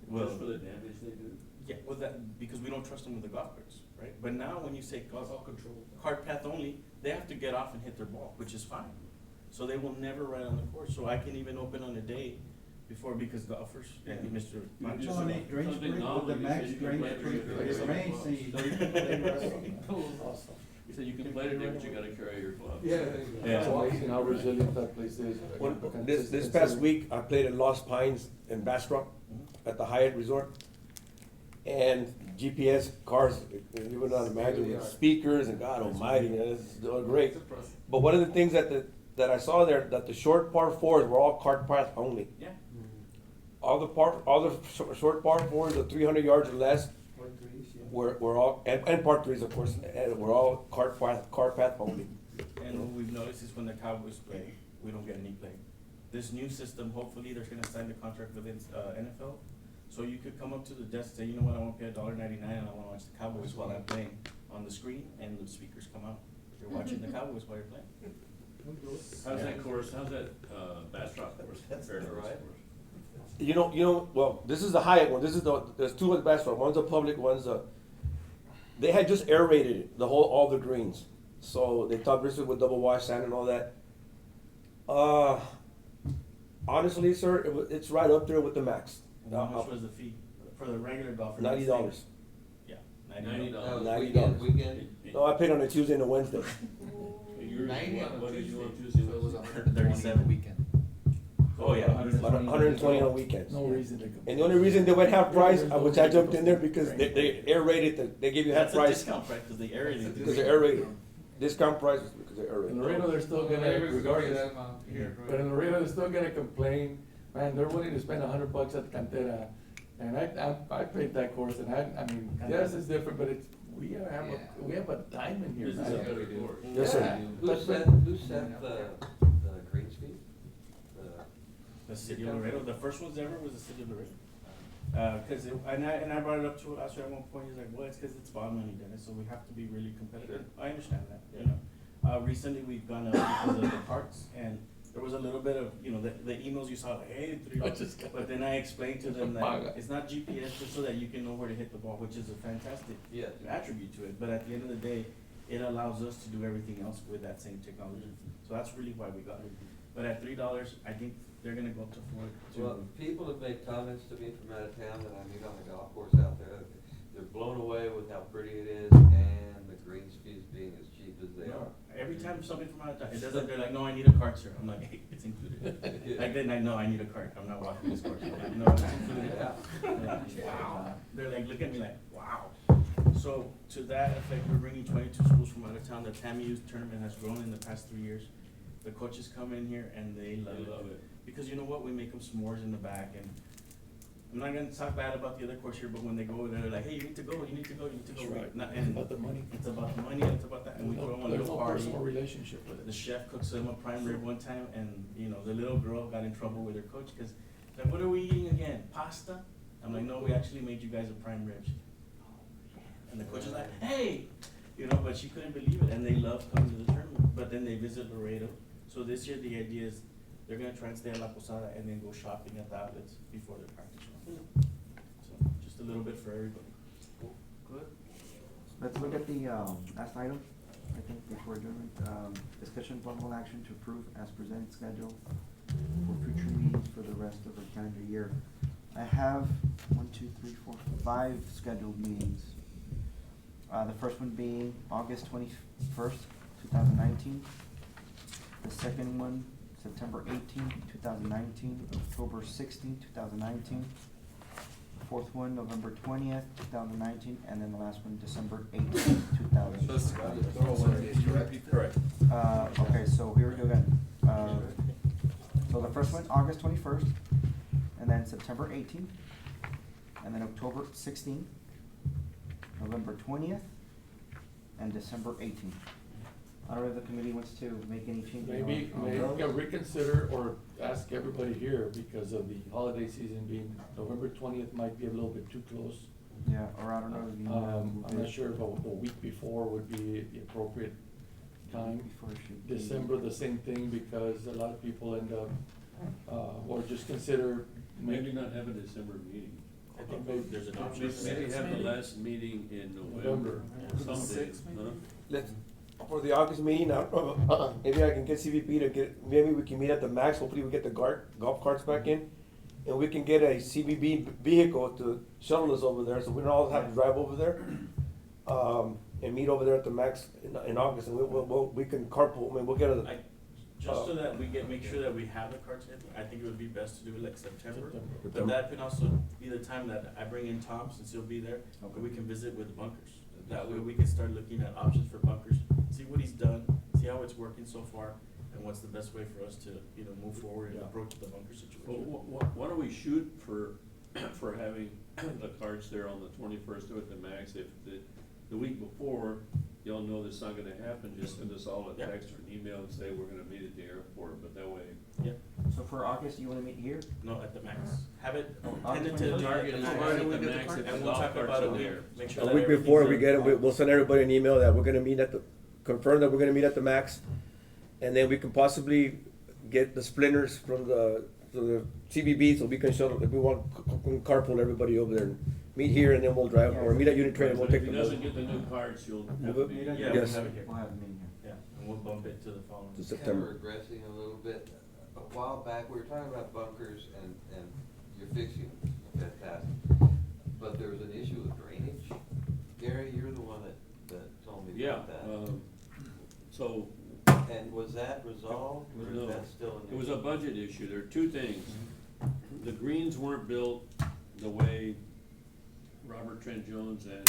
Well- Just for the damage they do? Yeah, well, that, because we don't trust them with the golf carts, right? But now when you say golf, It's all controlled. cart path only, they have to get off and hit their ball, which is fine. So they will never ride on the course, so I can even open on a day before, because golfers, and Mr. You Pancho- just- Tony, drain something spring novel, with the you max said you drain can play spring, it it with rains, your so you gloves. don't play wrestling. Awesome. You said you can play today, but you gotta carry your gloves. Yeah. It's amazing how resilient that place is. This past week, I played at Lost Pines in Bastrop at the Hyatt Resort. And GPS cars, you would not imagine, with speakers and God almighty, it's doing great. It's impressive. But one of the things that I saw there, that the short par fours were all cart path only. Yeah, All the short par fours, the 300 yards or less, Or threes, yeah. were all, and par threes, of course, were all cart path only. and what we've noticed is when the Cowboys play, we don't get any play. This new system, hopefully, they're gonna sign the contract with NFL. So you could come up to the desk and say, you know what, I wanna pay $1.99 and I wanna watch the Cowboys while I'm playing on the screen, and the speakers come out. You're watching the Cowboys while you're playing. How's that course, how's that, Bastrop course compared to this right. course? You know, well, this is the Hyatt one, there's two at Bastrop, one's a public, one's a, they had just aerated it, all the greens. So they top dressed it with double wash sand and all that. Honestly, sir, it's right up there with the max. And how much was the fee for the regular golfer? $90. Yeah, $90. That was $90. weekend? No, I paid on a Tuesday and a Wednesday. Yours, 90 on a what did you on Tuesday. Tuesday? So it was Was it? 137 weekend. Oh, yeah. 120 on weekends. No reason to complain. And the only reason they went half price, which I jumped in there because they aerated, they gave you half That's a price discount price, cause they aerated. because they're aerated. Discount prices because they're In aerated. Laredo, they're still gonna, regardless, but in Laredo, they're still gonna complain, man, they're willing to spend $100 at Cantera. And I played that course and I mean, yes, it's different, but we have a diamond here, This is a man. better course. Yes, sir. Yeah. Who set the green speed? The city of Laredo, the first ones ever was the city of Laredo. Cause I brought it up to Oscar at one point, he's like, well, it's cause it's bond money, Dennis, so we have to be really competitive. I understand that, you know. Recently, we've gone up because of the parts, and there was a little bit of, the emails you saw, like, hey, but then I explained to them that it's not GPS just so that you can know where to hit the ball, which is a fantastic Yes. attribute to it, but at the end of the day, it allows us to do everything else with that same technology. So that's really why we got it. But at $3, I think they're gonna go up to $4 Well, too. people have made comments to me from out of town that I meet on the golf course out there. They're blown away with how pretty it is and the green speeds being as cheap as they are. Every time somebody from out of town, it doesn't, they're like, no, I need a cart, sir. I'm like, hey, it's included. Like then I know I need a cart. I'm not walking this course. I'm like, no, it's included. Yeah. Wow. They're like, look at me like, wow. So to that effect, we're bringing 22 schools from out of town. The TAMI Youth Tournament has grown in the past 3 years. The coaches come in here and they love it. Because you know what? We make them s'mores in the back, and I'm not gonna talk bad about the other course here, but when they go over there, they're like, hey, you need to go, you need to go, you need to go. That's right. Not- It's and about the money. It's about the money, it's about that, and we throw them a There's little no party. personal relationship with it. The chef cooks them a prime rib one time, and the little girl got in trouble with her coach because, like, what are we eating again? Pasta? I'm like, no, we actually made you guys a prime rib. And the coach is like, hey, but she couldn't believe it, and they love coming to the tournament. But then they visit Laredo. So this year the idea is they're gonna try and stay at La Posada and then go shopping at the outlets before their practice run. So just a little bit for everybody. Good. Let's look at the, last item, I think, before adjournment. Discussion possible action to approve as presented schedule for future meetings for the rest of the calendar year. I have 5 scheduled meetings. The first one being August 21st, 2019. The second one, September 18th, 2019, October 16th, 2019. fourth one, November 20th, 2019, and then the last one, December 18th, 2019. Correct. Okay, so here we go again. So the first one, August 21st, and then September 18th, and then October 16th, November 20th, and December 18th. I don't know if the committee wants to make any changes Maybe, on maybe those. reconsider or ask everybody here because of the holiday season being November 20th might be a little bit too close. Yeah, or I don't know if you wanna move I'm not it sure if a week before would be the appropriate time. before it should be- December, the same thing, because a lot of people end up, or just consider. Maybe not have a December meeting. I think there's an option. Maybe have the last meeting in November, November. someday, huh? Let's, for the August meeting, maybe I can get CVP to get, maybe we can meet at the max, hopefully we get the golf carts back in. And we can get a CVB vehicle to shuttle us over there, so we don't all have to drive over there. And meet over there at the max in August, and we can carpool, I mean, we'll get a. Just so that we make sure that we have the carts in, I think it would be best to do it like September. But September. that can also be the time that I bring in Tom, since he'll be there, and we can visit with the bunkers. That way we can start looking at options for bunkers, see what he's done, see how it's working so far, and what's the best way for us to, move forward and Yeah. approach the bunker Well, situation. why don't we shoot for, for having the carts there on the 21st at the max? If the week before, y'all know that's not gonna happen, just send us all a Yeah. text or an email and say we're gonna meet at the airport, but that way. Yeah, So for August, you wanna meet here? no, at the max. Have it August tentatively at 21st? the Target is max. right at the And max if the we'll golf talk carts about are a week, there. make sure A that week before, we everything's get it, we'll send everybody an email that we're gonna meet confirm that we're gonna meet at the max. And then we can possibly get the splinters from the CBB, so we can shuttle, if we want, carpool everybody over there. And meet here and then we'll drive, or meet at Unit Train and we'll But take if the he doesn't boat get the new carts, you'll have Move to it? be. Yeah, we'll Yes. have it here. We'll have a meeting here. Yeah, and we'll bump it to the following. to Kind of September. regressing a little bit. A while back, we were talking about bunkers and you're fixing them, fantastic. But there was an issue with drainage. Gary, you're the one that told me Yeah, about that. so, And was that resolved, or no, is that still an issue? it was a budget issue. There are two things. The greens weren't built the way Robert Trent Jones and,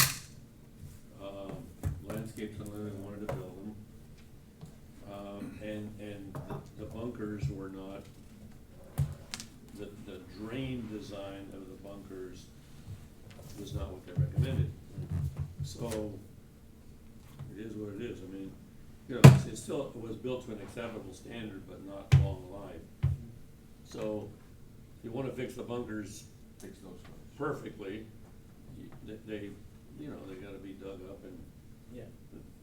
Landscapes Unlimited wanted to build them. And the bunkers were not, the drain design of the bunkers was not what they recommended. So, it is what it is. I mean, it still was built to an acceptable standard, but not long life. So, if you wanna fix the bunkers Fix those ones. perfectly, they gotta be dug up, and Yeah.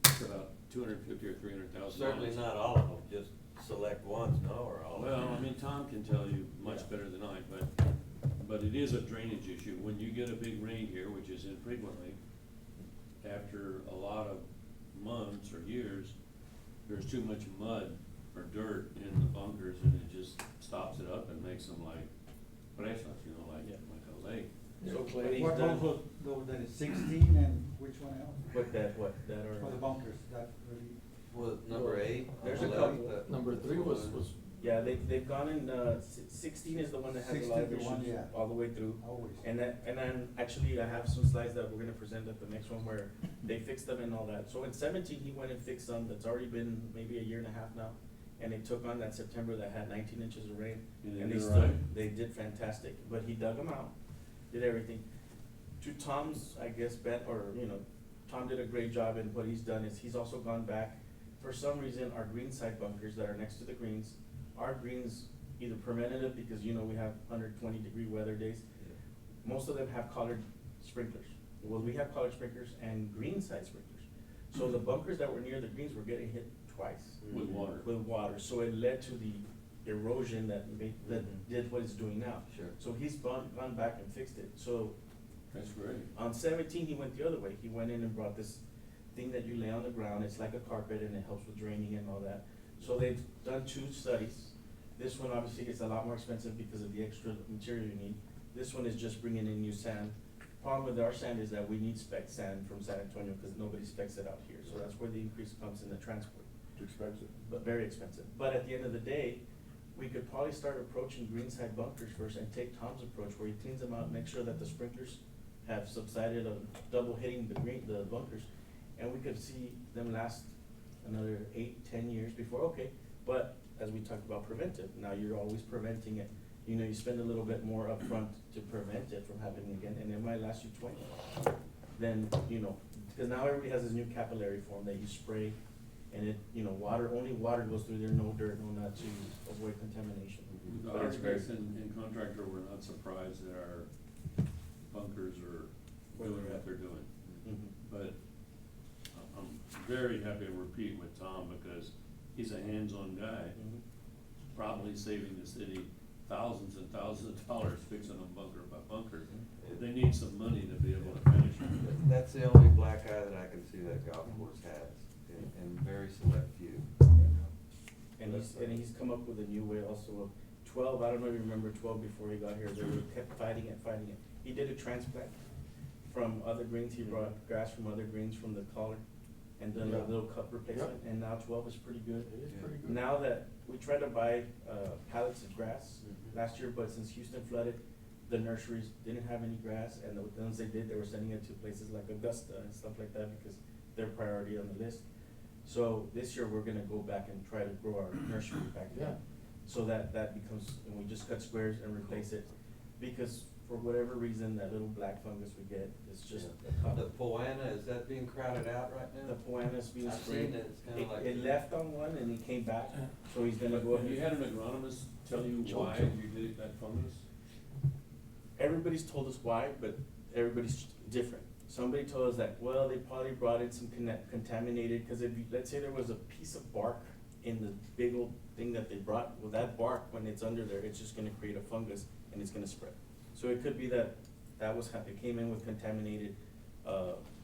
it's about $250,000 or $300,000. Certainly not all of them, just select ones, no, or all of them? Well, I mean, Tom can tell you much better than I, but it is a drainage issue. When you get a big rain here, which is infrequently, after a lot of months or years, there's too much mud or dirt in the bunkers, and it just stops it up and makes them like presas, like a lake. So What he's What done, ones those that is 16 and which one else? what that For the are, bunkers, that really. Was it number 8? There's a 11, couple. that- Number 3 was, yeah, they've gone in, 16 is the one that has a lot of 16 the one, issues yeah. all the way through. Always. And then actually I have some slides that we're gonna present at the next one where they fixed them and all that. So in 17, he went and fixed some that's already been maybe a year and a half now. And they took on that September that had 19 inches of rain. And they And did they all still, right. they did fantastic, but he dug them out, did everything. To Tom's, I guess, Tom did a great job, and what he's done is he's also gone back. For some reason, our green side bunkers that are next to the greens, our greens either preventative, because we have 120-degree weather days. Most of them have collared sprinklers. Well, we have collared sprinklers and green side sprinklers. So the bunkers that were near the greens were getting hit twice. With water. With water, so it led to the erosion that did what it's doing now. Sure. So he's gone back and fixed it. So That's great. on 17, he went the other way. He went in and brought this thing that you lay on the ground. It's like a carpet and it helps with draining and all that. So they've done 2 studies. This one obviously gets a lot more expensive because of the extra material you need. This one is just bringing in new sand. Problem with our sand is that we need spec sand from San Antonio because nobody specs it out here. So that's where the increase comes in the transport. Too expensive. But very expensive. But at the end of the day, we could probably start approaching greenside bunkers first and take Tom's approach where he cleans them out, make sure that the sprinklers have subsided of double hitting the bunkers. And we could see them last another 8-10 years before, okay, but as we talked about preventive, now you're always preventing it. You know, you spend a little bit more upfront to prevent it from happening again, and it might last you 20. Then, you know, because now everybody has this new capillary form that you spray, and it, you know, only water goes through there, no dirt, no not to avoid contamination. With But our it's great. experience in contractor, we're not surprised that our bunkers are doing what they're doing. Mhm. But I'm very happy to repeat with Tom because he's a hands-on guy, Mhm. probably saving the city thousands and thousands of dollars fixing them bunker by bunker. They need some money to be able to finish it. That's the only black eye that I can see that golf course has, and very select few. And he's come up with a new way also of 12, I don't know if you remember 12 before he got here, they were kept fighting it. He did a transplant from other greens, he brought grass from other greens from the collar and done a Yeah. little cup replacement, and now 12 is pretty good. It is pretty good. Now that, we tried to buy, pallets of grass Mhm. last year, but since Houston flooded, the nurseries didn't have any grass, and the ones they did, they were sending it to places like Augusta and stuff like that because they're priority on the list. So this year, we're gonna go back and try to grow our nursery back Yeah. again. So that becomes, and we just cut squares and replace it, because for whatever reason, that little black fungus we get, it's just a The cup. Poana, is that being crowded out right now? The Poana's being I've sprayed. seen it, it's kinda like. It left on one and he came back, so he's gonna go Have you ahead. had an agronomist tell you Choke why him. you did that fungus? Everybody's told us why, but everybody's different. Somebody told us that, well, they probably brought in some contaminated, cause if you, let's say there was a piece of bark in the big old thing that they brought, well, that bark, when it's under there, it's just gonna create a fungus and it's gonna spread. So it could be that it came in with contaminated,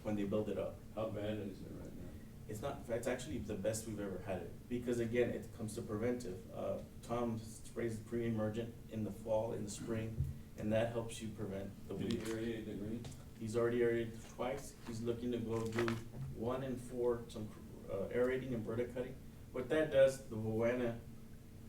when they built it up. How bad is it right now? It's not, it's actually the best we've ever had it, because again, it comes to preventive. Tom sprays pre-emergent in the fall, in the spring, and that helps you prevent the Did he weeds. aerate the green? He's already aerated twice, he's looking to go do 1 and 4, some aerating and verticutting. What that does, the Wawena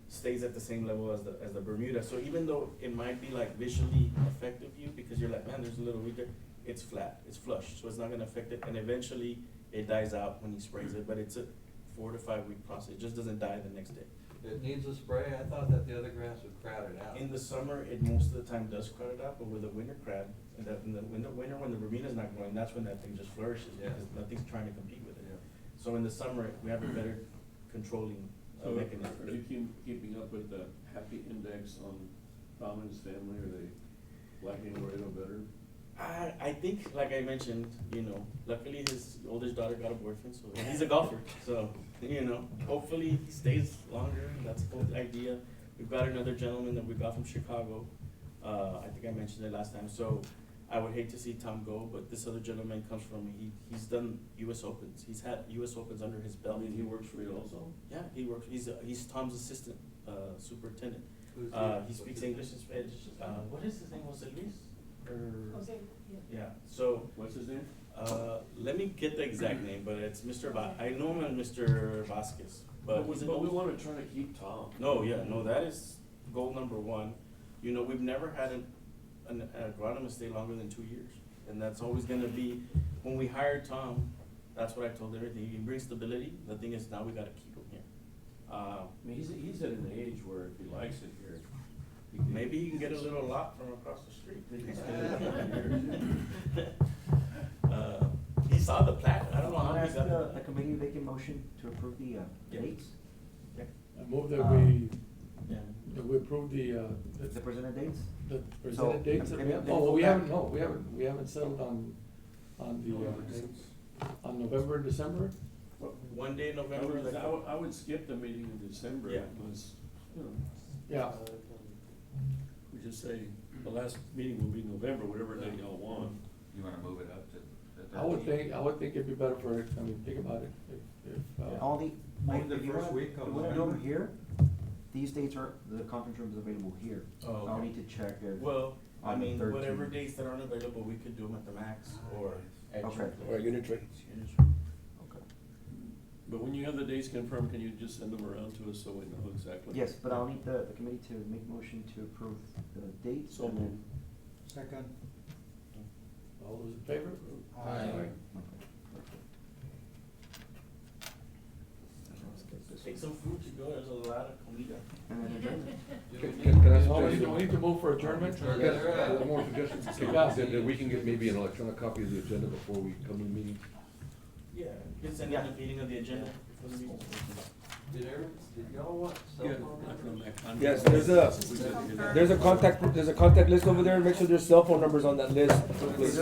stays at the same level as the Bermuda, so even though it might be like visually effective you, because you're like, man, there's a little weed there, it's flat, it's flush, so it's not gonna affect it, and eventually it dies out when he sprays it, but it's a 4 to 5 week process, it just doesn't die the next day. It needs a spray, I thought that the other grass would crowd it out. In the summer, it most of the time does crowd it out, but with the winter crab, in the winter when the Bermuda's not growing, that's when that thing just flourishes, Yeah. because nothing's trying to compete with it. Yeah. So in the summer, we have a better controlling So mechanism. are you keeping up with the happy index on Tom and his family? Are they liking Laredo better? I think, like I mentioned, you know, luckily his oldest daughter got a boyfriend, so he's a golfer, so, you know, hopefully he stays longer, that's the whole idea. We've got another gentleman that we got from Chicago, I think I mentioned it last time, so I would hate to see Tom go, but this other gentleman comes from, he's done US Opens, he's had US Opens under his I belt. mean, he works for you also? Yeah, he works, he's Tom's assistant, superintendent. Who's He speaks English and Spanish, what is his name, Jose Luis? Or? Jose, yeah. Yeah, so, What's his name? let me get the exact name, but it's Mr. I know him as Mr. Vasquez, but he's an But we old. wanna try to keep Tom. No, yeah, no, that is goal number 1. You know, we've never had an agronomist stay longer than 2 years. And that's always gonna be, when we hired Tom, that's what I told everything, he brings stability, the thing is now we gotta keep him here. I mean, he's at an age where if he likes it here. he can- Maybe he can get a little lot from across the street. He saw the plat, I don't know how I'll he ask got the that. committee if they can motion to approve the Yeah. dates, I move that we, Yeah. that we approve the the presented dates. presented dates. that we have. then Oh, well, we go back. haven't, no, we haven't settled on on November and December. One day in I November, would, like, I would skip the meeting in December Yeah. unless, you know, Yeah, we just say the last meeting will be November, whatever day y'all want. You wanna move it up to the I would 13th? think it'd be better for, I mean, think about it, if, All the, Maybe the if you first wanna, week if of you wanna do November. them here, these dates are, the conference room is available here. Oh, I'll okay. need to check if. well, I on the mean, 13th. whatever dates that aren't available, we could do them at the max or at Okay. your Or place. unit trade. Okay. But when you have the dates confirmed, can you just send them around to us so we know exactly? Yes, but I'll need the committee to make motion to approve the dates. So and then- Second. All those in favor? Aye. Take some food to go, there's a lot of comida. And then adjournment. Can I Oh, suggest? we need to move for adjournment? One more suggestion, Yeah. that we can get maybe an electronic copy of the agenda before we come to the meeting. Yeah, you can send out the meeting of the agenda for the meeting. Did y'all want cell Yeah, phone like numbers? on that contract. Yes, there's a contact list over there, make sure there's cell phone numbers on that list, please.